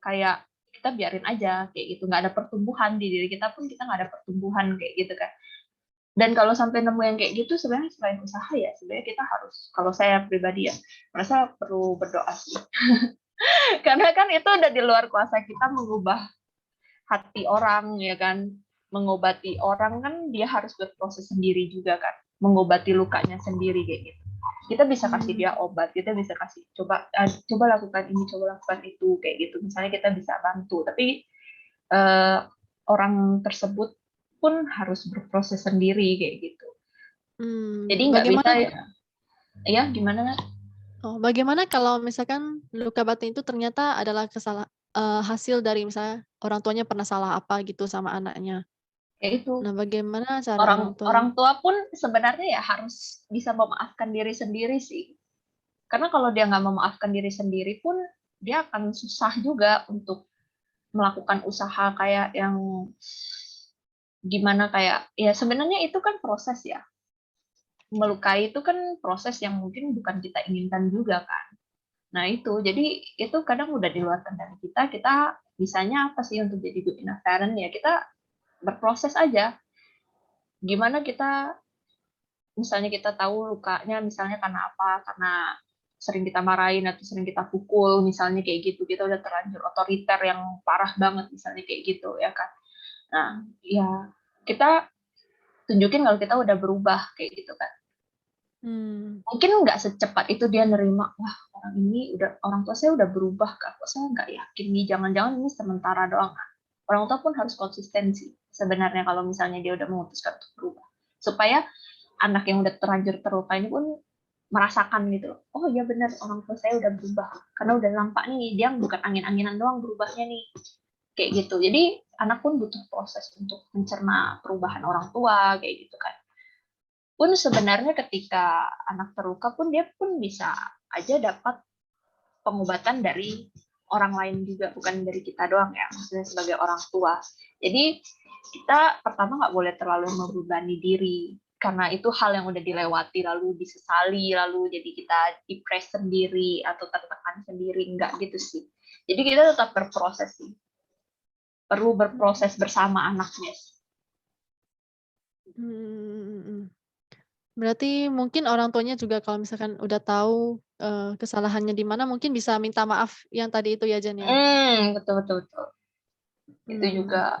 kayak kita biarin aja kayak gitu, nggak ada pertumbuhan di diri kita pun, kita nggak ada pertumbuhan kayak gitu kan. Dan kalau sampai nemu yang kayak gitu sebenarnya selain usaha ya sebenarnya kita harus, kalau saya pribadi ya merasa perlu berdoa sih. Karena kan itu udah di luar kuasa kita mengubah hati orang ya kan, mengobati orang kan dia harus berproses sendiri juga kan, mengobati lukanya sendiri kayak gitu. Kita bisa kasih dia obat, kita bisa kasih coba lakukan ini, coba lakukan itu kayak gitu. Misalnya kita bisa bantu, tapi orang tersebut pun harus berproses sendiri kayak gitu. Jadi nggak bisa ya gimana? Bagaimana kalau misalkan luka batin itu ternyata adalah hasil dari misalnya orang tuanya pernah salah apa gitu sama anaknya. Ya itu. Nah, bagaimana cara orang tua pun sebenarnya ya harus bisa memaafkan diri sendiri sih. Karena kalau dia nggak memaafkan diri sendiri pun dia akan susah juga untuk melakukan usaha kayak yang gimana kayak ya sebenarnya itu kan proses ya. Melukai itu kan proses yang mungkin bukan kita inginkan juga kan. Nah itu, jadi itu kadang udah di luar kendali kita bisanya apa sih untuk jadi good enough parent ya kita berproses aja. Gimana kita, misalnya kita tahu lukanya misalnya karena apa, karena sering kita marahin atau sering kita pukul, misalnya kayak gitu, kita udah terlanjur otoriter yang parah banget misalnya kayak gitu ya kan. Nah ya kita tunjukin kalau kita udah berubah kayak gitu kan. Mungkin nggak secepat itu dia nerima, wah orang tua saya udah berubah kak, kok saya nggak yakin nih, jangan-jangan ini sementara doang. Orang tua pun harus konsistensi sebenarnya kalau misalnya dia udah memutuskan untuk berubah, supaya anak yang udah terlanjur terluka ini pun merasakan gitu loh, oh iya benar orang tua saya udah berubah, karena udah nampak nih dia bukan angin-anginan doang berubahnya nih kayak gitu. Jadi anak pun butuh proses untuk mencerna perubahan orang tua kayak gitu kan. Pun sebenarnya ketika anak terluka pun dia pun bisa aja dapat pengobatan dari orang lain juga, bukan dari kita doang ya, maksudnya sebagai orang tua. Jadi kita pertama nggak boleh terlalu membebani diri, karena itu hal yang udah dilewati lalu disesali, lalu jadi kita depres sendiri atau tertekan sendiri, enggak gitu sih. Jadi kita tetap berproses sih, perlu berproses bersama anaknya. Berarti mungkin orang tuanya juga kalau misalkan udah tahu kesalahannya di mana, mungkin bisa minta maaf yang tadi itu ya Jen ya? Betul. Itu juga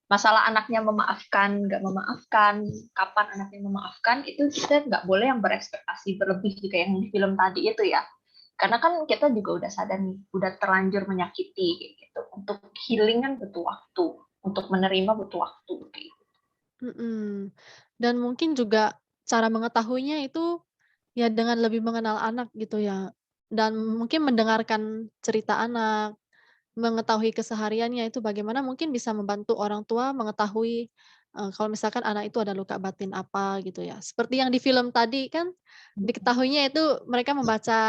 masalah anaknya memaafkan, nggak memaafkan, kapan anaknya memaafkan, itu kita nggak boleh yang berekspektasi berlebih kayak yang di film tadi itu ya. Karena kan kita juga udah sadar nih, udah terlanjur menyakiti kayak gitu. Untuk healing kan butuh waktu, untuk menerima butuh waktu kayak gitu. Dan mungkin juga cara mengetahuinya itu ya dengan lebih mengenal anak gitu ya, dan mungkin mendengarkan cerita anak, mengetahui kesehariannya itu bagaimana mungkin bisa membantu orang tua mengetahui, kalau misalkan anak itu ada luka batin apa gitu ya. Seperti yang di film tadi kan diketahuinya itu mereka membaca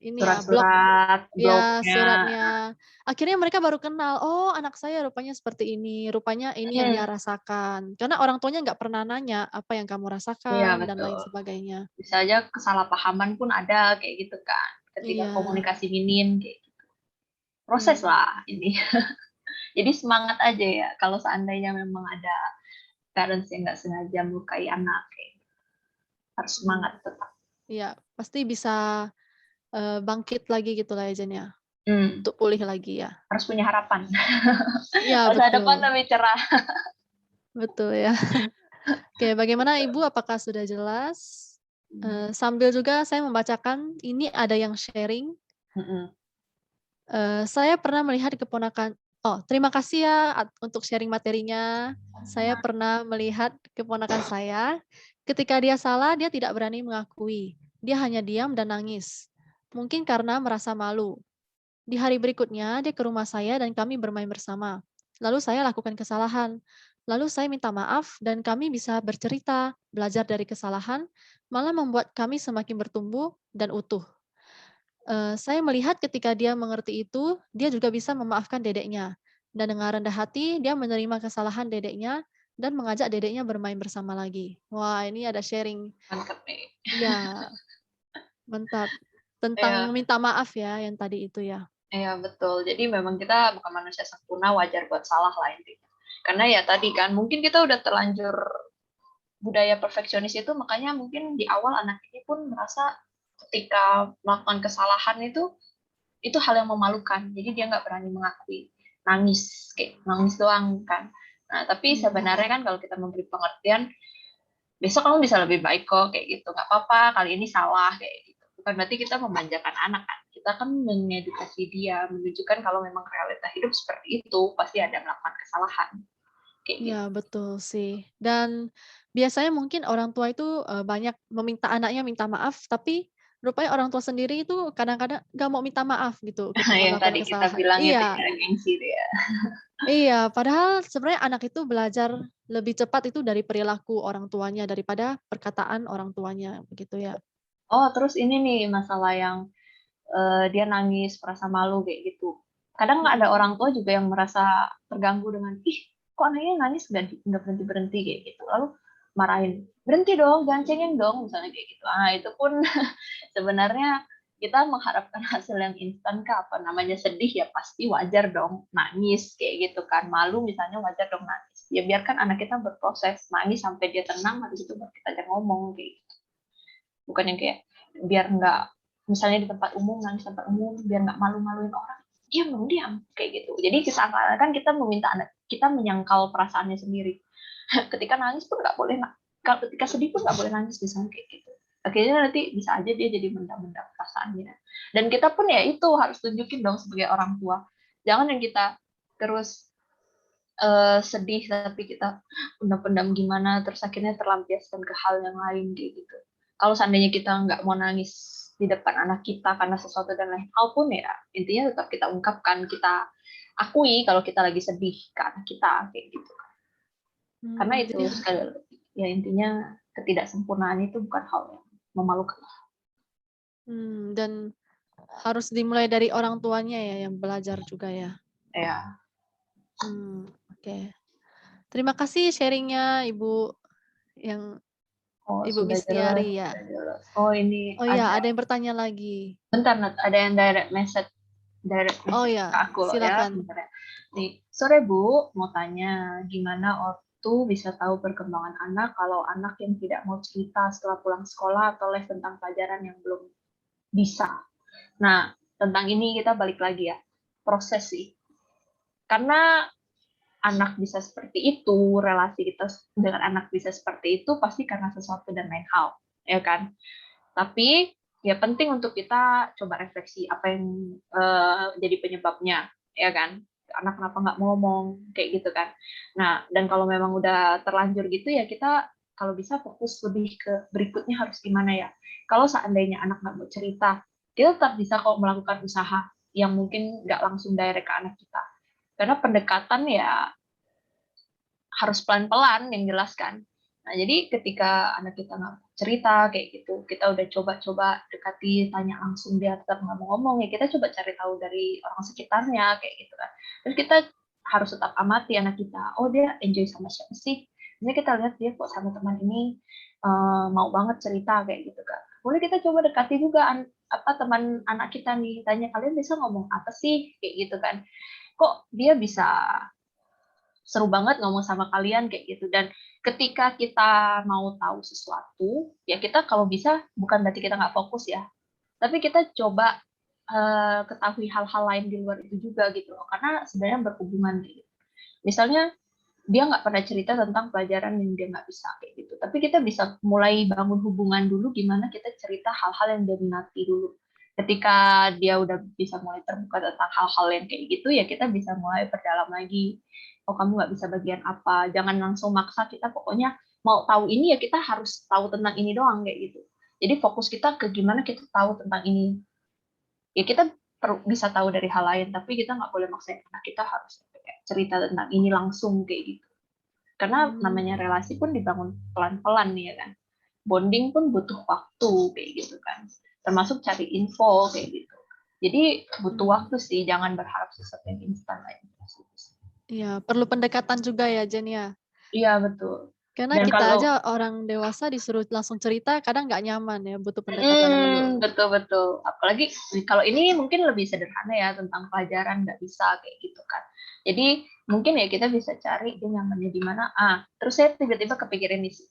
ini ya, Surat-surat, ya blognya. suratnya. Akhirnya mereka baru kenal, oh anak saya rupanya seperti ini, rupanya ini yang dia rasakan. Karena orang tuanya nggak pernah nanya, apa yang kamu Iya rasakan dan lain betul. sebagainya. Bisa aja kesalahpahaman pun ada kayak gitu kan, ketika komunikasi minim kayak gitu. Proses lah ini. Jadi semangat aja ya kalau seandainya memang ada parents yang nggak sengaja melukai anak, kayak harus semangat tetap. Iya, pasti bisa bangkit lagi gitu lah ya Jen ya, Hmm, untuk pulih lagi ya. harus punya harapan. Iya Masa depan betul, lebih cerah. betul ya. Oke, bagaimana Ibu, apakah sudah jelas? Sambil juga saya membacakan, ini ada yang sharing. Saya pernah melihat terima kasih ya untuk sharing materinya. Saya pernah melihat keponakan saya Ketika dia salah, dia tidak berani mengakui. Dia hanya diam dan nangis. Mungkin karena merasa malu. Di hari berikutnya, dia ke rumah saya dan kami bermain bersama. Lalu saya lakukan kesalahan. Lalu saya minta maaf dan kami bisa bercerita, belajar dari kesalahan, malah membuat kami semakin bertumbuh dan utuh. Saya melihat ketika dia mengerti itu, dia juga bisa memaafkan dedeknya. Dan dengan rendah hati, dia menerima kesalahan dedeknya dan mengajak dedeknya bermain bersama lagi. Wah, ini ada sharing. Mantap nih. Iya, mantap. Tentang Iya. minta maaf ya, yang tadi itu ya. Iya, betul. Jadi memang kita bukan manusia sempurna, wajar buat salah lah intinya. Karena ya tadi kan, mungkin kita udah terlanjur budaya perfeksionis itu, makanya mungkin di awal anak ini pun merasa ketika melakukan kesalahan itu hal yang memalukan. Jadi dia nggak berani mengakui. Nangis, kayak nangis doang kan. Nah, tapi sebenarnya kan kalau kita memberi pengertian, besok kamu bisa lebih baik kok, kayak gitu. Nggak apa-apa, kali ini salah, kayak gitu. Bukan berarti kita memanjakan anak kan. Kita kan mengedukasi dia, menunjukkan kalau memang realita hidup seperti itu, pasti ada melakukan kesalahan. Kayak gitu. Iya, betul sih. Dan biasanya mungkin orang tua itu, banyak meminta anaknya minta maaf, tapi rupanya orang tua sendiri itu kadang-kadang nggak mau minta maaf gitu ketika Yang tadi melakukan kita kesalahan. bilang itu Iya. ya, gengsi itu ya. Iya, padahal sebenarnya anak itu belajar lebih cepat itu dari perilaku orang tuanya daripada perkataan orang tuanya, begitu ya? Oh, terus ini nih masalah yang dia nangis, merasa malu kayak gitu. Kadang ada orang tua juga yang merasa terganggu dengan, ih, kok anaknya nangis nggak berhenti-berhenti kayak gitu. Lalu marahin, berhenti dong, jangan cengeng dong, misalnya kayak gitu. Ah, itu pun sebenarnya kita mengharapkan hasil yang instan ke apa namanya sedih ya pasti wajar dong nangis kayak gitu kan, malu misalnya wajar dong nangis, ya biarkan anak kita berproses nangis sampai dia tenang, habis itu baru kita ajak ngomong kayak gitu. Bukan yang kayak biar nggak, misalnya di tempat umum nangis tempat umum biar nggak malu-maluin orang, diam kayak gitu. Jadi kan kita meminta anak kita menyangkal perasaannya sendiri. Ketika nangis pun nggak boleh, ketika sedih pun nggak boleh nangis misalnya kayak gitu. Akhirnya nanti bisa aja dia jadi mendam-mendam perasaannya. Dan kita pun ya itu harus tunjukin dong sebagai orang tua. Jangan yang kita terus sedih tapi kita pendam-pendam gimana, terus akhirnya terlampiaskan ke hal yang lain kayak gitu. Kalau seandainya kita nggak mau nangis di depan anak kita karena sesuatu dan lain hal pun ya intinya tetap kita ungkapkan, kita akui kalau kita lagi sedih ke anak kita kayak gitu. Karena itu Jadi sekali ya intinya ketidaksempurnaan itu bukan hal yang memalukan. dan harus dimulai dari orang tuanya ya yang belajar juga ya? Ya. Oke. Terima kasih sharing-nya Ibu yang Oh, Ibu sudah jelas, Mistiari ya. sudah jelas. Oh, ini Oh iya, ada yang bertanya lagi. bentar, Nat, ada yang direct message Oh ke ya, aku loh ya. silakan. Bentar ya. Nih, sore Bu, mau tanya gimana ortu bisa tahu perkembangan anak kalau anak yang tidak mau cerita setelah pulang sekolah atau les tentang pelajaran yang belum bisa. Nah, tentang ini kita balik lagi ya, proses sih. Karena anak bisa seperti itu, relasi kita dengan anak bisa seperti itu pasti karena sesuatu dan lain hal, ya kan? Tapi ya penting untuk kita coba refleksi apa yang jadi penyebabnya, ya kan? Anak kenapa nggak ngomong, kayak gitu kan? Nah, dan kalau memang udah terlanjur gitu ya kita kalau bisa fokus lebih ke berikutnya harus gimana ya? Kalau seandainya anak nggak mau cerita, kita tetap bisa kok melakukan usaha yang mungkin nggak langsung direct ke anak kita. Karena pendekatan ya harus pelan-pelan yang jelas kan. Nah, jadi ketika anak kita nggak cerita kayak gitu, kita udah coba-coba dekati, tanya langsung dia tetap nggak mau ngomong, ya kita coba cari tahu dari orang sekitarnya kayak gitu kan. Terus kita harus tetap amati anak kita. Oh, dia enjoy sama siapa sih? Ini kita lihat dia kok sama teman ini mau banget cerita kayak gitu kan. Boleh kita coba dekati juga teman anak kita nih, tanya kalian bisa ngomong apa sih kayak gitu kan. Kok dia bisa seru banget ngomong sama kalian kayak gitu. Dan ketika kita mau tahu sesuatu, ya kita kalau bisa bukan berarti kita nggak fokus ya, tapi kita coba ketahui hal-hal lain di luar itu juga gitu loh, karena sebenarnya berhubungan gitu. Misalnya dia nggak pernah cerita tentang pelajaran yang dia nggak bisa kayak gitu, tapi kita bisa mulai bangun hubungan dulu gimana kita cerita hal-hal yang dia minati dulu. Ketika dia udah bisa mulai terbuka tentang hal-hal yang kayak gitu, ya kita bisa mulai perdalam lagi. Oh, kamu nggak bisa bagian apa? Jangan langsung maksa kita pokoknya mau tahu ini ya kita harus tahu tentang ini doang kayak gitu. Jadi fokus kita ke gimana kita tahu tentang ini. Ya kita bisa tahu dari hal lain, tapi kita nggak boleh maksain anak kita harus cerita tentang ini langsung kayak gitu. Karena namanya relasi pun dibangun pelan-pelan nih ya kan. Bonding pun butuh waktu kayak gitu kan. Termasuk cari info kayak gitu. Jadi butuh waktu sih, jangan berharap sesuatu yang instan aja. Iya, perlu pendekatan juga ya, Jen ya. Iya, betul. Karena Dan kita kalau aja orang dewasa disuruh langsung cerita, kadang nggak nyaman ya, butuh pendekatan dulu. betul. Apalagi kalau ini mungkin lebih sederhana ya, tentang pelajaran nggak bisa kayak gitu kan. Jadi mungkin ya kita bisa cari dia nyamannya di mana. Terus saya tiba-tiba kepikiran nih sih.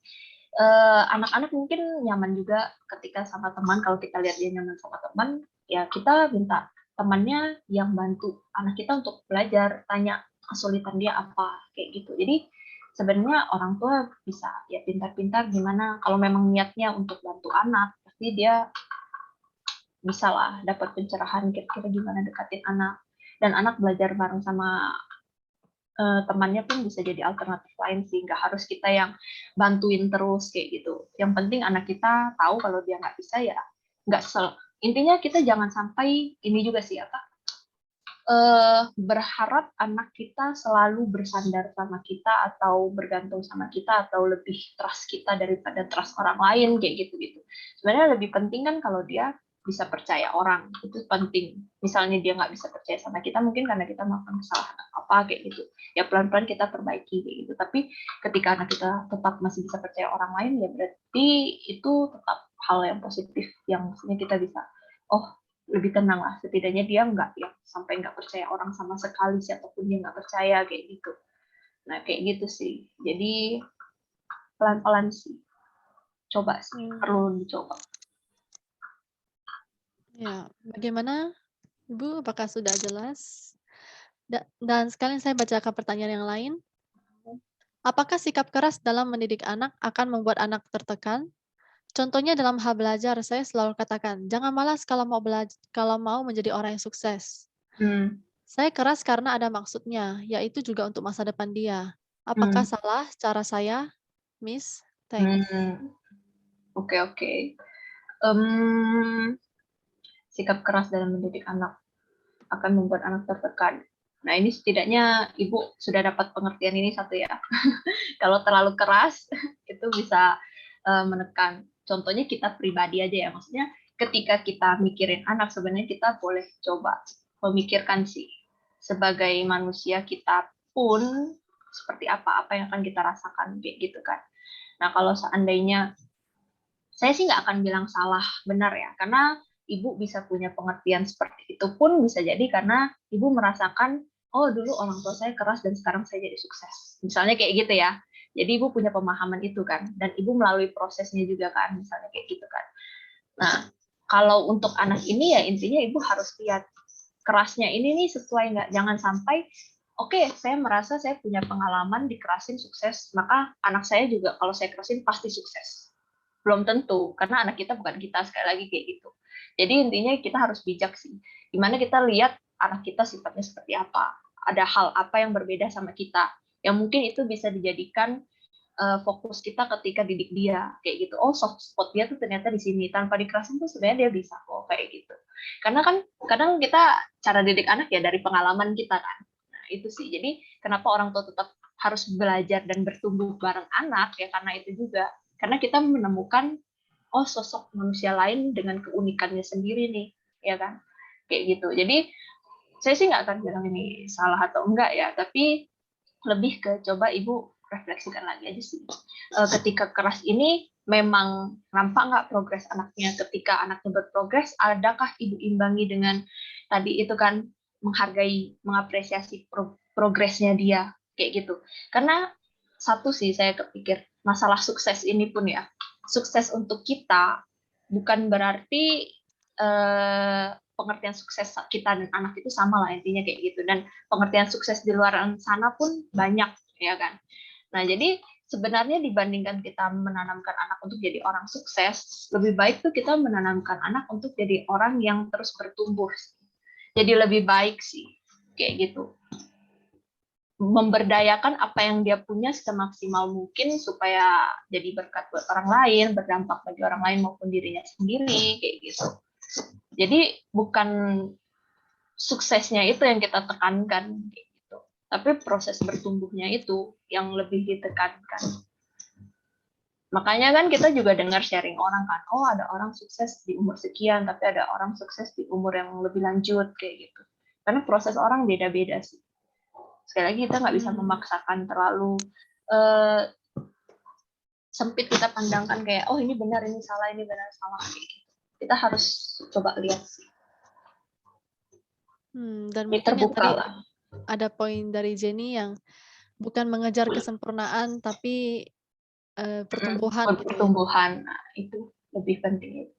Anak-anak mungkin nyaman juga ketika sama teman. Kalau kita lihat dia nyaman sama teman, ya kita minta temannya yang bantu anak kita untuk belajar, tanya kesulitan dia apa kayak gitu. Jadi sebenarnya orang tua bisa ya pintar-pintar gimana kalau memang niatnya untuk bantu anak, pasti dia bisa lah dapat pencerahan kira-kira gimana dekatin anak, dan anak belajar bareng sama temannya pun bisa jadi alternatif lain sih, nggak harus kita yang bantuin terus kayak gitu. Yang penting anak kita tahu kalau dia nggak bisa ya nggak intinya kita jangan sampai ini juga sih berharap anak kita selalu bersandar sama kita atau bergantung sama kita atau lebih trust kita daripada trust orang lain kayak gitu. Sebenarnya lebih penting kan kalau dia bisa percaya orang, itu penting. Misalnya dia nggak bisa percaya sama kita mungkin karena kita melakukan kesalahan apa kayak gitu. Ya pelan-pelan kita perbaiki kayak gitu. Tapi ketika anak kita tetap masih bisa percaya orang lain ya berarti itu tetap hal yang positif yang maksudnya kita bisa lebih tenang lah, setidaknya dia nggak ya sampai nggak percaya orang sama sekali, siapapun dia nggak percaya kayak gitu. Nah kayak gitu sih, jadi pelan-pelan sih, coba sih, perlu dicoba. Ya, bagaimana Ibu? Apakah sudah jelas? Dan sekalian saya bacakan pertanyaan yang lain. Apakah sikap keras dalam mendidik anak akan membuat anak tertekan? Contohnya dalam hal belajar, saya selalu katakan, jangan malas kalau mau menjadi orang yang sukses. Saya keras karena ada maksudnya, yaitu juga untuk masa depan dia. Apakah salah cara saya, Miss? Thanks. Oke. Sikap keras dalam mendidik anak akan membuat anak tertekan. Nah ini setidaknya Ibu sudah dapat pengertian ini satu ya. Kalau terlalu keras itu bisa menekan. Contohnya kita pribadi aja ya, maksudnya ketika kita mikirin anak sebenarnya kita boleh coba memikirkan sih sebagai manusia kita pun seperti apa yang akan kita rasakan kayak gitu kan. Nah kalau seandainya saya sih nggak akan bilang salah benar ya, karena Ibu bisa punya pengertian seperti itu pun bisa jadi karena Ibu merasakan dulu orang tua saya keras dan sekarang saya jadi sukses. Misalnya kayak gitu ya. Jadi Ibu punya pemahaman itu kan, dan Ibu melalui prosesnya juga kan, misalnya kayak gitu kan. Nah, kalau untuk anak ini ya intinya Ibu harus lihat kerasnya ini nih sesuai nggak. Jangan sampai, saya merasa saya punya pengalaman dikerasin sukses, maka anak saya juga kalau saya kerasin pasti sukses. Belum tentu, karena anak kita bukan kita, sekali lagi kayak gitu. Jadi intinya kita harus bijak sih. Gimana kita lihat anak kita sifatnya seperti apa. Ada hal apa yang berbeda sama kita, yang mungkin itu bisa dijadikan fokus kita ketika didik dia kayak gitu. Soft spot dia tuh ternyata di sini, tanpa dikerasin tuh sebenarnya dia bisa kayak gitu. Karena kan kadang kita cara didik anak ya dari pengalaman kita kan. Nah itu sih, jadi kenapa orang tua tetap harus belajar dan bertumbuh bareng anak ya, karena itu juga, karena kita menemukan sosok manusia lain dengan keunikannya sendiri nih ya kan, kayak gitu. Jadi saya sih nggak akan bilang ini salah atau enggak ya, tapi lebih ke coba Ibu refleksikan lagi aja sih. Ketika keras ini memang nampak nggak progres anaknya? Ketika anaknya berprogres, adakah Ibu imbangi dengan tadi itu kan menghargai, mengapresiasi progresnya dia kayak gitu? Karena satu sih saya kepikir masalah sukses ini pun ya, sukses untuk kita bukan berarti pengertian sukses kita dan anak itu sama lah intinya kayak gitu, dan pengertian sukses di luar sana pun banyak ya kan. Nah jadi sebenarnya dibandingkan kita menanamkan anak untuk jadi orang sukses, lebih baik tuh kita menanamkan anak untuk jadi orang yang terus bertumbuh, jadi lebih baik sih kayak gitu. memberdayakan apa yang dia punya semaksimal mungkin supaya jadi berkat buat orang lain, berdampak bagi orang lain maupun dirinya sendiri kayak gitu. Jadi bukan suksesnya itu yang kita tekankan kayak gitu, tapi proses bertumbuhnya itu yang lebih ditekankan. Makanya kan kita juga dengar sharing orang kan, oh ada orang sukses di umur sekian, tapi ada orang sukses di umur yang lebih lanjut kayak gitu. Karena proses orang beda-beda sih. Sekali lagi kita nggak bisa memaksakan terlalu sempit kita pandangkan kayak oh ini benar ini salah kayak gitu. Kita harus coba lihat sih. Dan Ini mungkin yang terbuka tadi lah. ada poin dari Jenny yang bukan mengejar kesempurnaan tapi pertumbuhan gitu ya. Pertumbuhan, nah, itu lebih penting.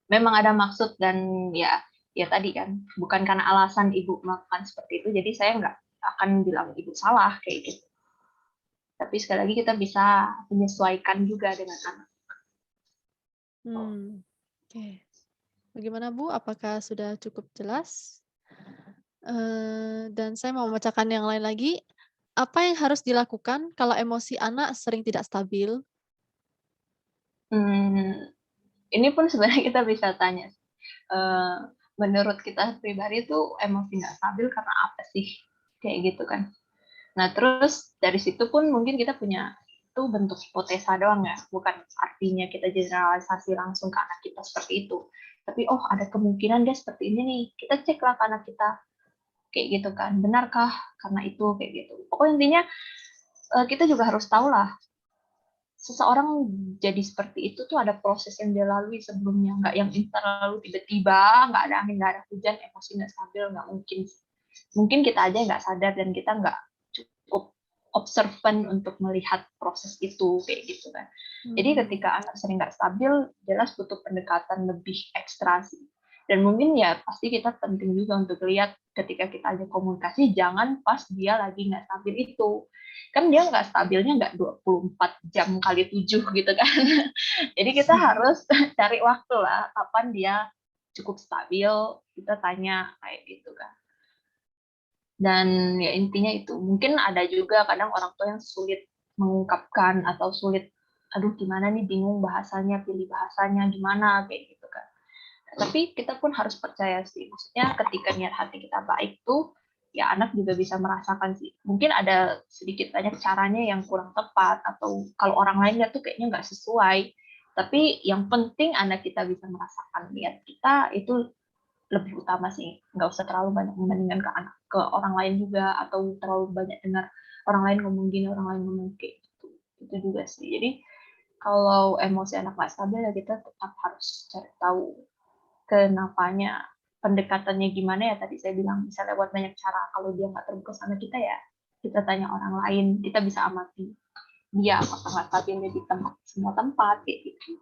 Memang ada maksud dan ya tadi kan bukan karena alasan ibu melakukan seperti itu jadi saya nggak akan bilang ibu salah kayak gitu. Tapi sekali lagi kita bisa menyesuaikan juga dengan anak. Oke. Bagaimana Bu? Apakah sudah cukup jelas? Dan saya mau membacakan yang lain lagi. Apa yang harus dilakukan kalau emosi anak sering tidak stabil? Ini pun sebenarnya kita bisa tanya. Menurut kita pribadi tuh emosi nggak stabil karena apa sih? Kayak gitu kan. Nah terus dari situ pun mungkin kita punya itu bentuk hipotesa doang ya, bukan artinya kita generalisasi langsung ke anak kita seperti itu. Tapi oh ada kemungkinan dia seperti ini nih, kita ceklah ke anak kita kayak gitu kan, benarkah karena itu kayak gitu. Pokoknya intinya kita juga harus tahu lah seseorang jadi seperti itu tuh ada proses yang dia lalui sebelumnya, nggak yang instan lalu tiba-tiba nggak ada angin nggak ada hujan emosi nggak stabil, nggak mungkin kita aja nggak sadar dan kita nggak cukup observan untuk melihat proses itu kayak gitu kan. Jadi ketika anak sering nggak stabil jelas butuh pendekatan lebih ekstra sih. Dan mungkin ya pasti kita penting juga untuk lihat ketika kita ajak komunikasi jangan pas dia lagi nggak stabil itu. Kan dia nggak stabilnya nggak 24 jam kali 7 gitu kan. Jadi kita harus cari waktu lah kapan dia cukup stabil, kita tanya kayak gitu kan. Dan ya intinya itu, mungkin ada juga kadang orang tua yang sulit mengungkapkan atau sulit, aduh gimana nih bingung bahasanya, pilih bahasanya gimana kayak gitu kan. Tapi kita pun harus percaya sih, maksudnya ketika niat hati kita baik tuh, ya anak juga bisa merasakan sih. Mungkin ada sedikit banyak caranya yang kurang tepat, atau kalau orang lain lihat tuh kayaknya nggak sesuai. Tapi yang penting anak kita bisa merasakan niat kita itu lebih utama sih, nggak usah terlalu banyak membandingkan ke orang lain juga atau terlalu banyak dengar orang lain ngomong gini orang lain ngomong kayak gitu, itu juga sih. Jadi kalau emosi anak nggak stabil ya kita tetap harus cari tahu kenapanya, pendekatannya gimana ya tadi saya bilang bisa lewat banyak cara. Kalau dia nggak terbuka sama kita ya kita tanya orang lain, kita bisa amati dia apakah nggak stabilnya di semua tempat kayak gitu.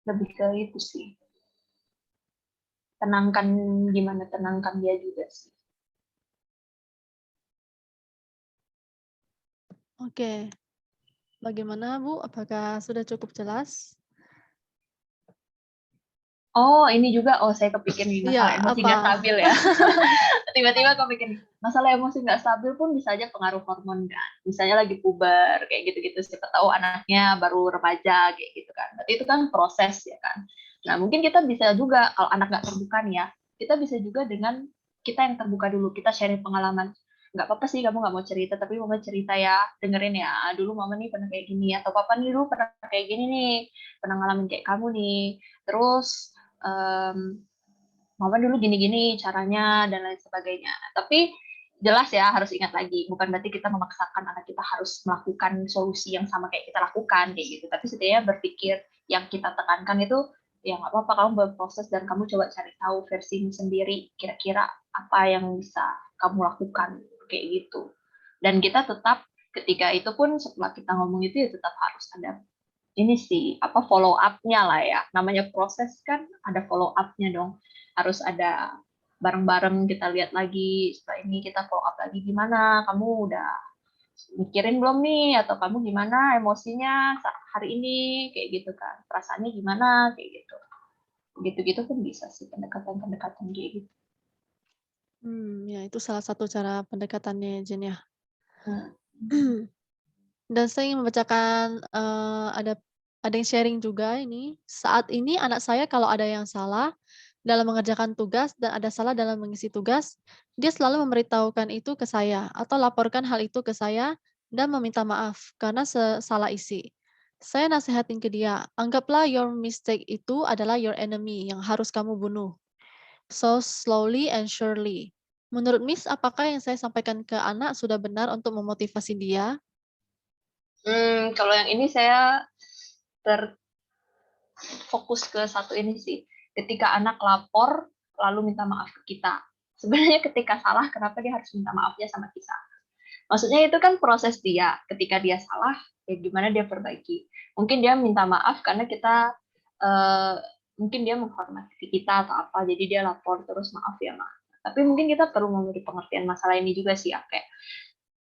Lebih ke itu sih. Tenangkan dia juga sih. Oke. Bagaimana Bu? Apakah sudah cukup jelas? Oh, ini juga saya kepikir nih masalah emosi nggak stabil ya. Tiba-tiba kepikir masalah emosi nggak stabil pun bisa aja pengaruh hormon kan. Misalnya lagi puber kayak gitu-gitu, siapa tahu anaknya baru remaja kayak gitu kan. Berarti itu kan proses ya kan. Nah, mungkin kita bisa juga kalau anak nggak terbuka nih ya, kita bisa juga dengan kita yang terbuka dulu, kita sharing pengalaman. Nggak apa-apa sih kamu nggak mau cerita, tapi mama cerita ya, dengerin ya, dulu mama nih pernah kayak gini, atau papa nih dulu pernah kayak gini nih, pernah ngalamin kayak kamu nih. Terus mama dulu gini-gini caranya dan lain sebagainya. Tapi jelas ya harus ingat lagi, bukan berarti kita memaksakan anak kita harus melakukan solusi yang sama kayak kita lakukan kayak gitu. Tapi setidaknya berpikir yang kita tekankan itu ya nggak apa-apa kamu berproses dan kamu coba cari tahu versimu sendiri kira-kira apa yang bisa kamu lakukan kayak gitu. Dan kita tetap ketika itu pun setelah kita ngomong itu ya tetap harus ada ini sih apa follow up-nya lah ya. Namanya proses kan ada follow up-nya dong. Harus ada bareng-bareng kita lihat lagi setelah ini kita follow up lagi gimana kamu udah mikirin belum nih atau kamu gimana emosinya hari ini kayak gitu kan perasaannya gimana kayak gitu pun bisa sih pendekatan kayak gitu. Ya itu salah satu cara pendekatannya Jen ya. Dan saya ingin membacakan ada yang sharing juga ini. Saat ini anak saya kalau ada yang salah dalam mengerjakan tugas dan ada salah dalam mengisi tugas, dia selalu memberitahukan itu ke saya atau laporkan hal itu ke saya dan meminta maaf karena salah isi. Saya nasihatin ke dia, anggaplah your mistake itu adalah your enemy yang harus kamu bunuh. So slowly and surely. Menurut Miss, apakah yang saya sampaikan ke anak sudah benar untuk memotivasi dia? Kalau yang ini saya terfokus ke satu ini sih. Ketika anak lapor lalu minta maaf ke kita. Sebenarnya ketika salah, kenapa dia harus minta maafnya sama kita? Maksudnya itu kan proses dia. Ketika dia salah, ya gimana dia perbaiki. Mungkin dia minta maaf karena kita mungkin dia menghormati kita atau apa, jadi dia lapor terus maaf ya Ma. Tapi mungkin kita perlu memberi pengertian masalah ini juga sih ya, kayak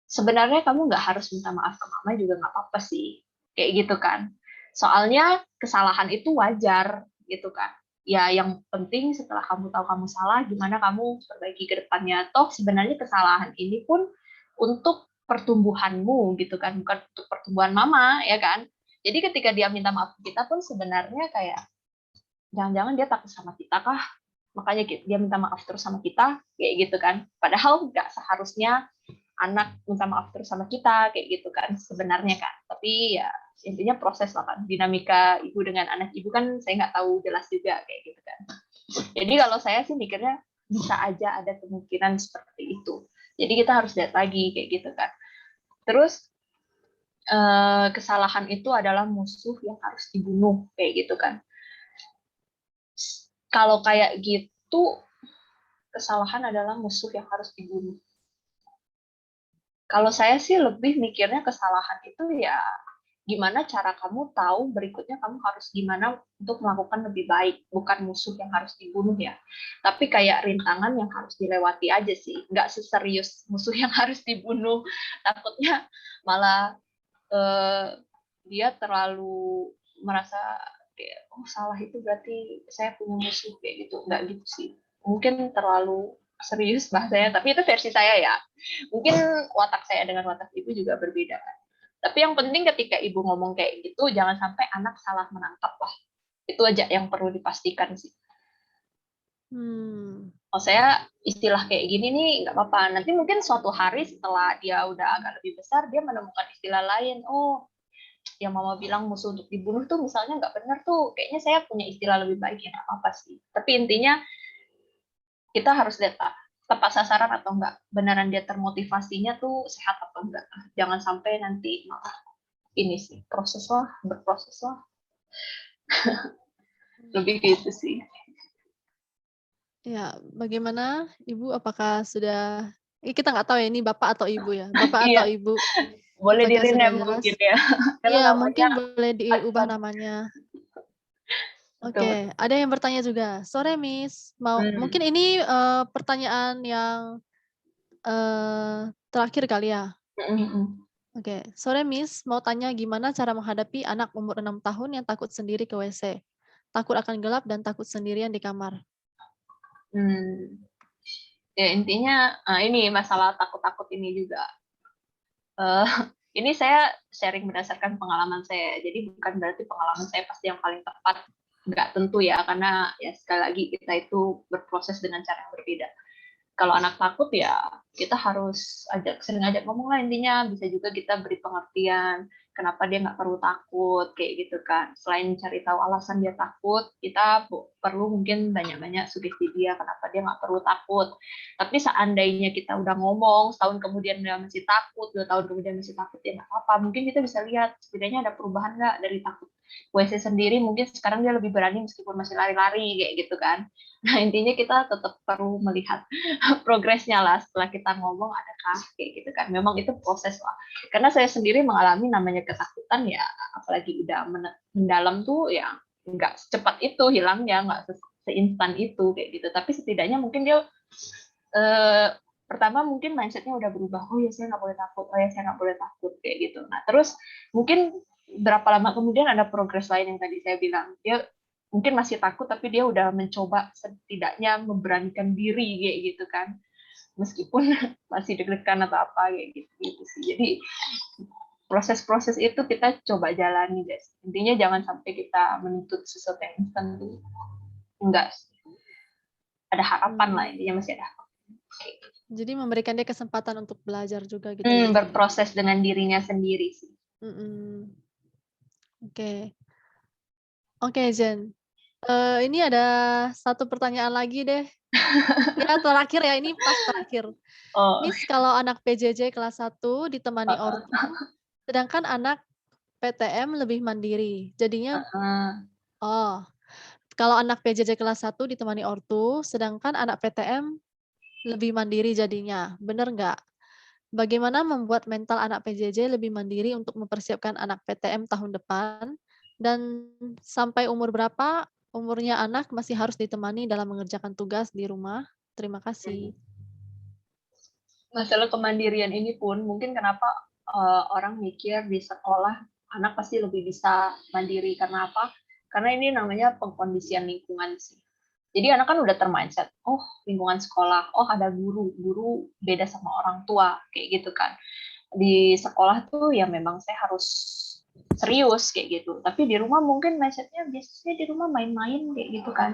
sebenarnya kamu nggak harus minta maaf ke mama juga nggak apa-apa sih, kayak gitu kan. Soalnya kesalahan itu wajar gitu kan. Ya yang penting setelah kamu tahu kamu salah, gimana kamu perbaiki ke depannya. Toh sebenarnya kesalahan ini pun untuk pertumbuhanmu gitu kan, bukan untuk pertumbuhan mama ya kan. Jadi ketika dia minta maaf ke kita pun sebenarnya kayak jangan-jangan dia takut sama kita kah? Makanya dia minta maaf terus sama kita, kayak gitu kan. Padahal nggak seharusnya anak minta maaf terus sama kita, kayak gitu kan sebenarnya kan. Tapi ya intinya proses lah kan. Dinamika ibu dengan anak ibu kan saya nggak tahu jelas juga, kayak gitu kan. Jadi kalau saya sih mikirnya bisa aja ada kemungkinan seperti itu. Jadi kita harus lihat lagi, kayak gitu kan. Terus kesalahan itu adalah musuh yang harus dibunuh, kayak gitu kan. Kalau kayak gitu, kesalahan adalah musuh yang harus dibunuh. Kalau saya sih lebih mikirnya kesalahan itu ya gimana cara kamu tahu berikutnya kamu harus gimana untuk melakukan lebih baik, bukan musuh yang harus dibunuh ya. Tapi kayak rintangan yang harus dilewati aja sih, nggak seserius musuh yang harus dibunuh. Takutnya malah dia terlalu merasa kayak oh salah itu berarti saya punya musuh, kayak gitu. Nggak gitu sih, mungkin terlalu serius bahasanya, tapi itu versi saya ya. Mungkin watak saya dengan watak ibu juga berbeda kan. Tapi yang penting ketika ibu ngomong kayak gitu jangan sampai anak salah menangkap lah. Itu aja yang perlu dipastikan sih. Oh saya istilah kayak gini nih nggak apa-apa, nanti mungkin suatu hari setelah dia udah agak lebih besar dia menemukan istilah lain. Oh yang mama bilang musuh untuk dibunuh tuh misalnya nggak benar tuh, kayaknya saya punya istilah lebih baik, ya nggak apa-apa sih. Tapi intinya kita harus lihat tepat sasaran atau enggak, beneran dia termotivasinya tuh sehat atau enggak. Jangan sampai nanti malah ini sih berproses lah. Lebih gitu sih. Ya, bagaimana Ibu? Apakah sudah kita nggak tahu ya ini Bapak atau Ibu ya? Bapak atau Ibu? Boleh Apakah sudah di-rename jelas? mungkin ya. Iya, mungkin boleh diubah namanya. Oke, ada yang bertanya juga. Sore Miss, mungkin ini pertanyaan yang terakhir kali ya. Oke, sore Miss, mau tanya gimana cara menghadapi anak umur 6 tahun yang takut sendiri ke WC, takut akan gelap dan takut sendirian di kamar. Ya intinya ini masalah takut-takut ini juga. Ini saya sharing berdasarkan pengalaman saya. Jadi bukan berarti pengalaman saya pasti yang paling tepat. Nggak tentu ya, karena ya sekali lagi kita itu berproses dengan cara yang berbeda. Kalau anak takut ya kita harus sering ajak ngomong lah intinya. Bisa juga kita beri pengertian kenapa dia nggak perlu takut, kayak gitu kan. Selain cari tahu alasan dia takut, kita perlu mungkin banyak-banyak sugesti dia kenapa dia nggak perlu takut. Tapi seandainya kita udah ngomong, setahun kemudian dia masih takut, 2 tahun kemudian masih takut, ya nggak apa-apa. Mungkin kita bisa lihat setidaknya ada perubahan nggak dari takut WC sendiri, mungkin sekarang dia lebih berani meskipun masih lari-lari, kayak gitu kan. Nah intinya kita tetap perlu melihat progresnya lah setelah kita ngomong adakah kayak gitu kan. Memang itu proses lah. Karena saya sendiri mengalami namanya ketakutan ya, apalagi udah mendalam tuh ya nggak secepat itu hilangnya, nggak seinstan itu kayak gitu. Tapi setidaknya mungkin dia pertama mungkin mindsetnya udah berubah. Oh ya saya nggak boleh takut, oh ya saya nggak boleh takut kayak gitu. Nah terus mungkin berapa lama kemudian ada progres lain yang tadi saya bilang. Dia mungkin masih takut tapi dia udah mencoba setidaknya memberanikan diri kayak gitu kan. meskipun masih deg-degan atau apa kayak gitu sih. Jadi proses-proses itu kita coba jalani guys. Intinya jangan sampai kita menuntut sesuatu yang instan tuh. Enggak. Ada harapan lah, intinya masih ada harapan. Jadi memberikan dia kesempatan untuk belajar juga gitu ya. Berproses dengan dirinya sendiri sih. Oke. Oke, Jen. Ini ada satu pertanyaan lagi deh. Ya terakhir ya, ini pas terakhir. Miss, kalau anak PJJ kelas 1 ditemani ortu, sedangkan anak PTM lebih mandiri. Jadinya kalau anak PJJ kelas 1 ditemani ortu, sedangkan anak PTM lebih mandiri jadinya. Bener nggak? Bagaimana membuat mental anak PJJ lebih mandiri untuk mempersiapkan anak PTM tahun depan? Dan sampai umur berapa umurnya anak masih harus ditemani dalam mengerjakan tugas di rumah? Terima kasih. Masalah kemandirian ini pun mungkin kenapa orang mikir di sekolah anak pasti lebih bisa mandiri. Karena apa? Karena ini namanya pengkondisian lingkungan sih. Jadi anak kan udah termindset, oh lingkungan sekolah, oh ada guru beda sama orang tua, kayak gitu kan. Di sekolah tuh ya memang saya harus serius kayak gitu. Tapi di rumah mungkin mindsetnya biasanya di rumah main-main kayak gitu kan.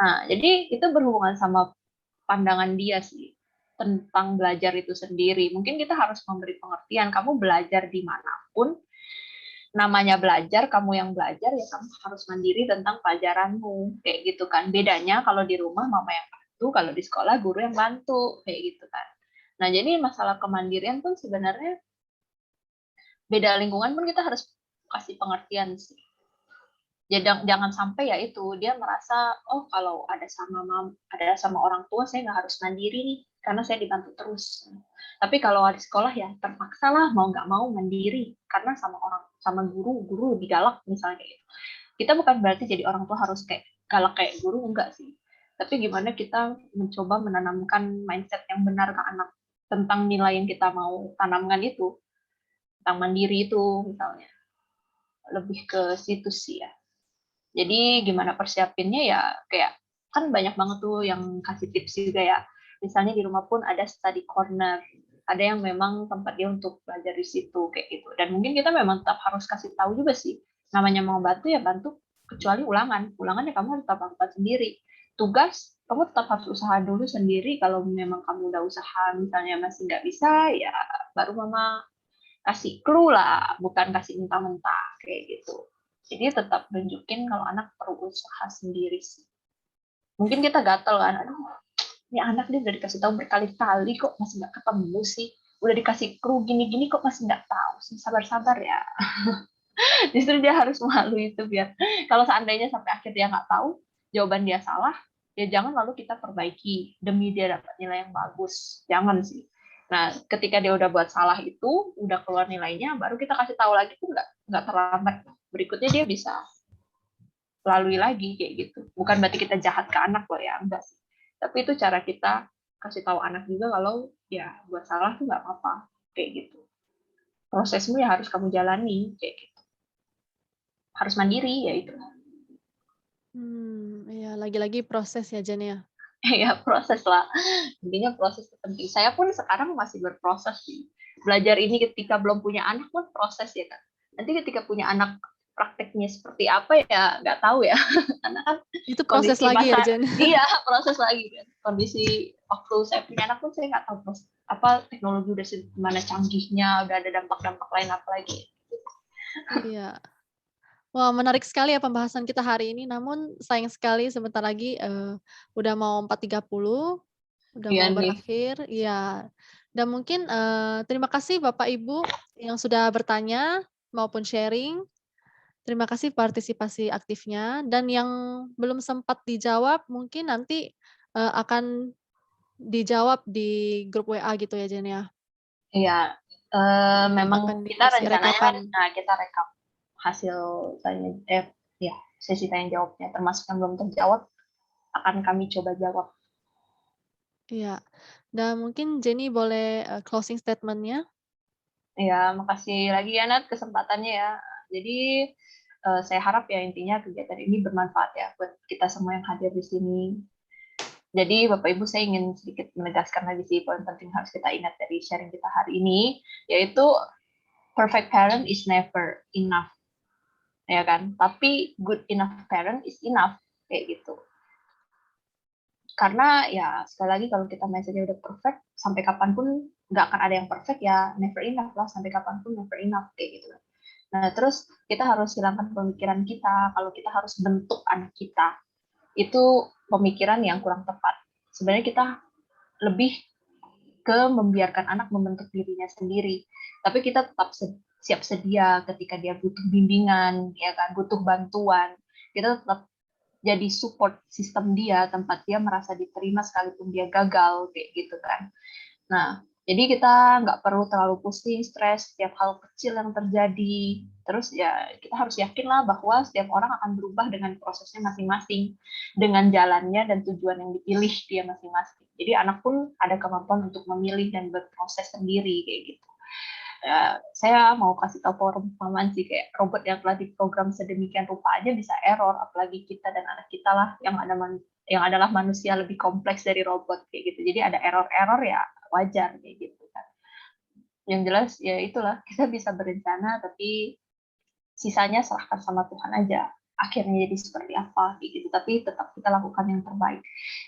Nah, jadi itu berhubungan sama pandangan dia sih tentang belajar itu sendiri. Mungkin kita harus memberi pengertian, kamu belajar dimanapun, namanya belajar, kamu yang belajar ya kamu harus mandiri tentang pelajaranmu kayak gitu kan. Bedanya kalau di rumah mama yang bantu, kalau di sekolah guru yang bantu kayak gitu kan. Nah, jadi masalah kemandirian pun sebenarnya beda lingkungan pun kita harus kasih pengertian sih. Ya, jangan sampai ya itu dia merasa oh kalau ada sama orang tua saya nggak harus mandiri nih karena saya dibantu terus. Tapi kalau di sekolah ya terpaksa lah mau nggak mau mandiri karena sama guru lebih galak misalnya kayak gitu. Kita bukan berarti jadi orang tua harus kayak galak kayak guru, enggak sih. Tapi gimana kita mencoba menanamkan mindset yang benar ke anak tentang nilai yang kita mau tanamkan itu, tentang mandiri itu misalnya. Lebih ke situ sih ya. Jadi gimana persiapinnya ya kayak kan banyak banget tuh yang kasih tips juga ya. Misalnya di rumah pun ada study corner, ada yang memang tempat dia untuk belajar di situ kayak gitu. Dan mungkin kita memang tetap harus kasih tahu juga sih. Namanya mau bantu ya bantu kecuali ulangan. Ulangan ya kamu harus tetap lakukan sendiri. Tugas kamu tetap harus usaha dulu sendiri. Kalau memang kamu udah usaha misalnya masih nggak bisa ya baru mama kasih clue lah, bukan kasih mentah-mentah kayak gitu. Jadi tetap nunjukin kalau anak perlu usaha sendiri sih. Mungkin kita gatel kan, aduh, ini anak dia udah dikasih tahu berkali-kali kok masih nggak ketemu sih. Udah dikasih clue gini-gini kok masih nggak tahu sih. Sabar-sabar ya. Justru dia harus malu itu biar kalau seandainya sampai akhir dia nggak tahu, jawaban dia salah, ya jangan lalu kita perbaiki demi dia dapat nilai yang bagus. Jangan sih. Nah, ketika dia udah buat salah itu, udah keluar nilainya, baru kita kasih tahu lagi tuh nggak terlambat. Berikutnya dia bisa lalui lagi kayak gitu. Bukan berarti kita jahat ke anak loh ya, enggak sih. Tapi itu cara kita kasih tahu anak juga kalau ya buat salah tuh nggak apa-apa kayak gitu. Prosesmu ya harus kamu jalani kayak gitu. Harus mandiri ya itu. Ya lagi-lagi proses ya Jen ya. Ya proses lah. Intinya proses penting. Saya pun sekarang masih berproses sih. Belajar ini ketika belum punya anak pun proses ya kan. Nanti ketika punya anak prakteknya seperti apa ya nggak tahu ya. Karena kan itu proses lagi ya Jen. Iya proses lagi kan. Kondisi waktu saya punya anak pun saya nggak tahu proses apa teknologi udah gimana canggihnya, udah ada dampak-dampak lain apa lagi. Iya. Wah, menarik sekali ya pembahasan kita hari ini. Namun sayang sekali sebentar lagi udah mau 4.30, udah Iya mau nih. berakhir. Iya. Dan mungkin terima kasih Bapak Ibu yang sudah bertanya maupun sharing. Terima kasih partisipasi aktifnya. Dan yang belum sempat dijawab mungkin nanti akan dijawab di grup WA gitu ya Jen ya. Iya. Memang Akan kita dikasih rencananya rekapan. kita rekap hasil sesi tanya jawabnya, termasuk yang belum terjawab akan kami coba jawab. Iya. Dan mungkin Jenny boleh closing statement-nya. Ya, makasih lagi ya Nat kesempatannya ya. Jadi saya harap ya intinya kegiatan ini bermanfaat ya buat kita semua yang hadir di sini. Jadi Bapak Ibu, saya ingin sedikit menegaskan lagi sih poin penting harus kita ingat dari sharing kita hari ini, yaitu perfect parent is never enough, ya kan? Tapi good enough parent is enough, kayak gitu. Karena ya sekali lagi kalau kita mindsetnya udah perfect, sampai kapanpun nggak akan ada yang perfect, ya never enough lah, sampai kapanpun never enough, kayak gitu. Nah terus kita harus hilangkan pemikiran kita kalau kita harus bentuk anak kita, itu pemikiran yang kurang tepat. Sebenarnya kita lebih ke membiarkan anak membentuk dirinya sendiri, tapi kita tetap siap sedia ketika dia butuh bimbingan, ya kan, butuh bantuan, kita tetap jadi support sistem dia, tempat dia merasa diterima sekalipun dia gagal, kayak gitu kan. Nah, jadi kita nggak perlu terlalu pusing, stres setiap hal kecil yang terjadi. Terus ya kita harus yakinlah bahwa setiap orang akan berubah dengan prosesnya masing-masing, dengan jalannya dan tujuan yang dipilih dia masing-masing. Jadi anak pun ada kemampuan untuk memilih dan berproses sendiri, kayak gitu. Saya mau kasih tahu perumpamaan sih, kayak robot yang telah diprogram sedemikian rupa aja bisa error, apalagi kita dan anak kita lah yang adalah manusia lebih kompleks dari robot, kayak gitu. Jadi ada error-error, ya wajar, kayak gitu kan. Yang jelas ya itulah, kita bisa berencana tapi sisanya serahkan sama Tuhan aja. Akhirnya jadi seperti apa, kayak gitu. Tapi tetap kita lakukan yang terbaik.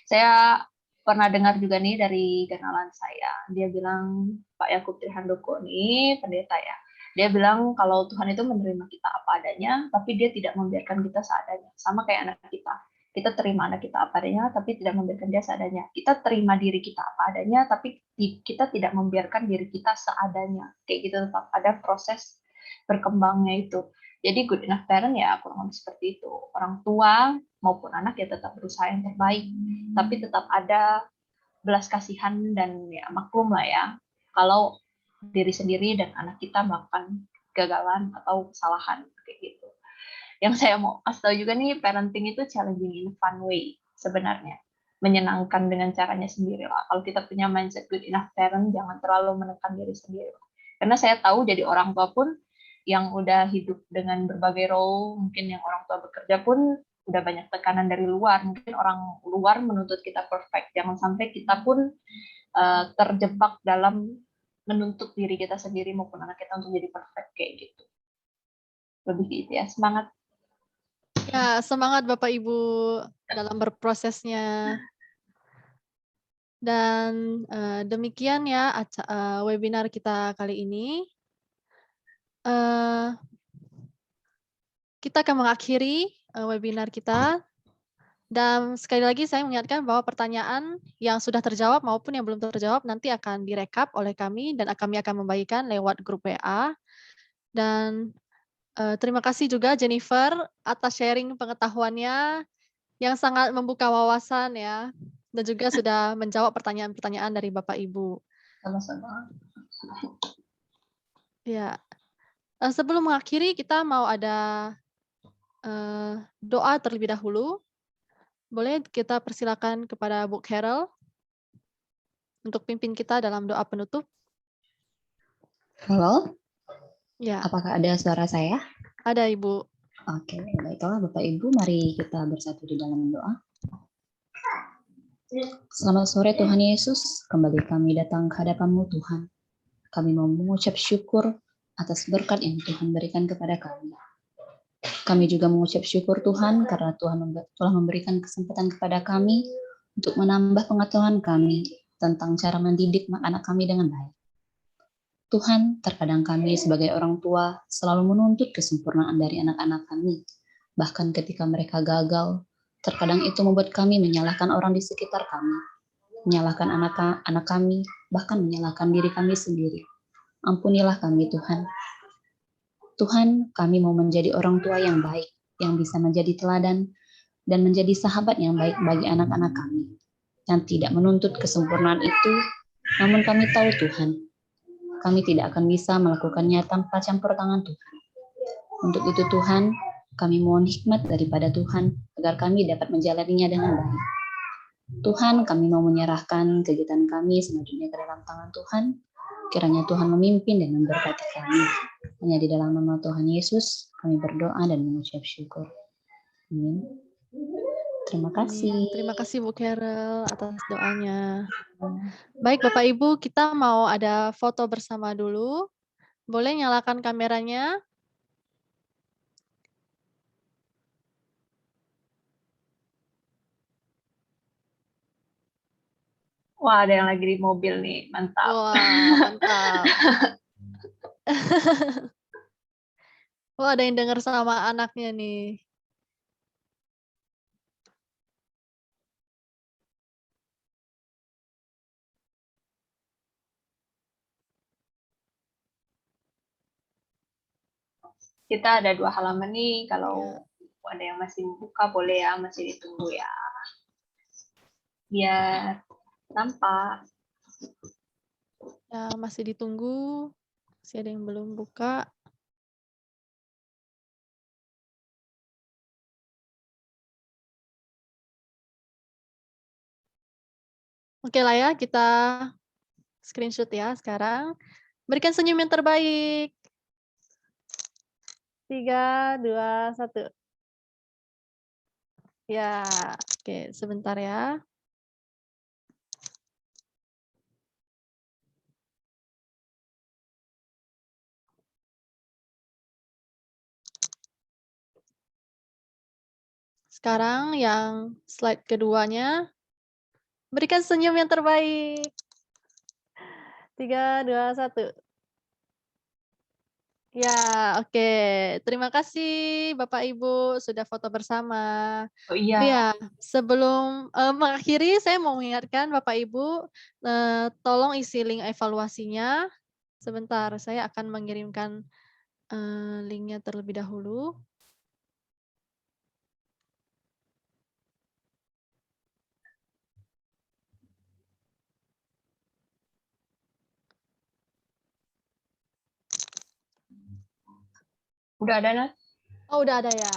Saya pernah dengar juga nih dari kenalan saya, dia bilang, Pak Yakub Trihandoko nih, pendeta ya, dia bilang kalau Tuhan itu menerima kita apa adanya, tapi dia tidak membiarkan kita seadanya. Sama kayak anak kita terima anak kita apa adanya, tapi tidak membiarkan dia seadanya. Kita terima diri kita apa adanya, tapi kita tidak membiarkan diri kita seadanya. Kayak gitu, tetap ada proses berkembangnya itu. Jadi good enough parent ya kurang lebih seperti itu. Orang tua maupun anak ya tetap berusaha yang terbaik, tapi tetap ada belas kasihan dan ya maklum lah ya kalau diri sendiri dan anak kita melakukan kegagalan atau kesalahan, kayak gitu. Yang saya mau kasih tahu juga nih, parenting itu challenging in a fun way sebenarnya, menyenangkan dengan caranya sendiri lah. Kalau kita punya mindset good enough parent, jangan terlalu menekan diri sendiri. Karena saya tahu jadi orang tua pun yang udah hidup dengan berbagai role, mungkin yang orang tua bekerja pun udah banyak tekanan dari luar. Mungkin orang luar menuntut kita perfect. Jangan sampai kita pun terjebak dalam menuntut diri kita sendiri maupun anak kita untuk jadi perfect, kayak gitu. Lebih gitu ya, semangat. Ya, semangat Bapak Ibu dalam berprosesnya. Dan demikian ya webinar kita kali ini. Kita akan mengakhiri webinar kita. Dan sekali lagi saya mengingatkan bahwa pertanyaan yang sudah terjawab maupun yang belum terjawab nanti akan direkap oleh kami dan kami akan membagikan lewat grup WA. Dan terima kasih juga Jennifer atas sharing pengetahuannya yang sangat membuka wawasan ya, dan juga sudah menjawab pertanyaan-pertanyaan dari Bapak Ibu. Sama-sama. Ya, sebelum mengakhiri kita mau ada doa terlebih dahulu. Boleh kita persilakan kepada Bu Carol untuk pimpin kita dalam doa penutup. Halo, Ya, apakah ada suara saya? ada Ibu. Oke, baiklah Bapak Ibu, mari kita bersatu di dalam doa. Selamat sore Tuhan Yesus, kembali kami datang ke hadapan-Mu Tuhan. Kami mau mengucap syukur atas berkat yang Tuhan berikan kepada kami. Kami juga mengucap syukur Tuhan karena Tuhan telah memberikan kesempatan kepada kami untuk menambah pengetahuan kami tentang cara mendidik anak kami dengan baik. Tuhan, terkadang kami sebagai orang tua selalu menuntut kesempurnaan dari anak-anak kami. Bahkan ketika mereka gagal, terkadang itu membuat kami menyalahkan orang di sekitar kami, menyalahkan anak kami, bahkan menyalahkan diri kami sendiri. Ampunilah kami Tuhan. Tuhan, kami mau menjadi orang tua yang baik, yang bisa menjadi teladan, dan menjadi sahabat yang baik bagi anak-anak kami, yang tidak menuntut kesempurnaan itu, namun kami tahu Tuhan, kami tidak akan bisa melakukannya tanpa campur tangan Tuhan. Untuk itu Tuhan, kami mohon hikmat daripada Tuhan, agar kami dapat menjalaninya dengan baik. Tuhan, kami mau menyerahkan kegiatan kami selanjutnya ke dalam tangan Tuhan. Kiranya Tuhan memimpin dan memberkati kami. Hanya di dalam nama Tuhan Yesus, kami berdoa dan mengucap syukur. Amin. Terima kasih. Terima kasih Bu Carol atas doanya. Baik Bapak Ibu, kita mau ada foto bersama dulu. Boleh nyalakan kameranya? Wah, ada yang lagi di mobil nih, mantap. Wah, mantap. Wah, ada yang dengar sama anaknya nih. Kita ada 2 halaman nih, kalau ada yang masih buka boleh ya, masih ditunggu ya. Biar nampak. Ya, masih ditunggu. Masih ada yang belum buka. Oke lah ya, kita screenshot ya sekarang. Berikan senyum yang terbaik. 3, 2, 1. Ya, oke, sebentar ya. Sekarang yang slide keduanya. Berikan senyum yang terbaik. 3, 2, 1. Ya, oke. Terima kasih Bapak Ibu sudah foto bersama. Oh iya. Ya, sebelum mengakhiri saya mau mengingatkan Bapak Ibu, tolong isi link evaluasinya. Sebentar, saya akan mengirimkan linknya terlebih dahulu. Udah ada, Nas? Oh, udah ada ya?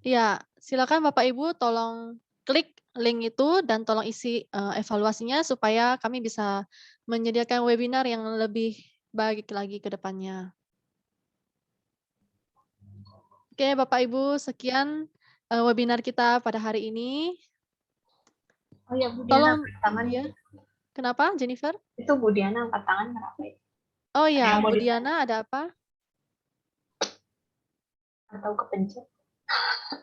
Iya, silakan Bapak Ibu tolong klik link itu dan tolong isi evaluasinya supaya kami bisa menyediakan webinar yang lebih baik lagi ke depannya. Oke, Bapak Ibu, sekian webinar kita pada hari ini. Oh ya, Bu Diana angkat tangan. Ya. Kenapa, Jennifer? Itu Bu Diana angkat tangan kenapa ya? Oh Ada ya, yang mau Bu ditanya? Diana ada apa? Atau kepencet?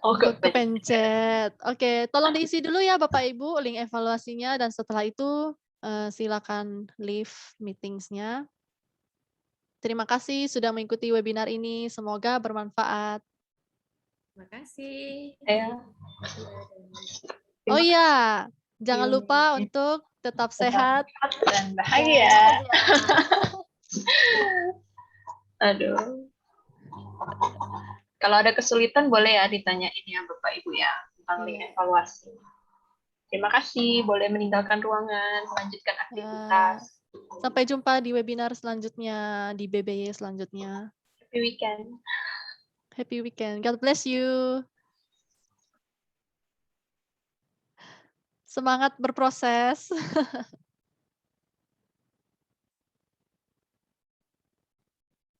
Oh, Kepencet. Oke, tolong diisi dulu ya Bapak Ibu link evaluasinya dan setelah itu silakan leave meetings-nya. Terima kasih sudah mengikuti webinar ini, semoga bermanfaat. Terima kasih. Ya. Oh iya, jangan lupa untuk tetap sehat dan bahagia. Aduh. Kalau ada kesulitan boleh ya ditanyain ya Bapak Ibu ya tentang link evaluasi. Terima kasih, boleh meninggalkan ruangan, melanjutkan aktivitas. Sampai jumpa di webinar selanjutnya, di BBY selanjutnya. Happy weekend. Happy weekend. God bless you. Semangat berproses.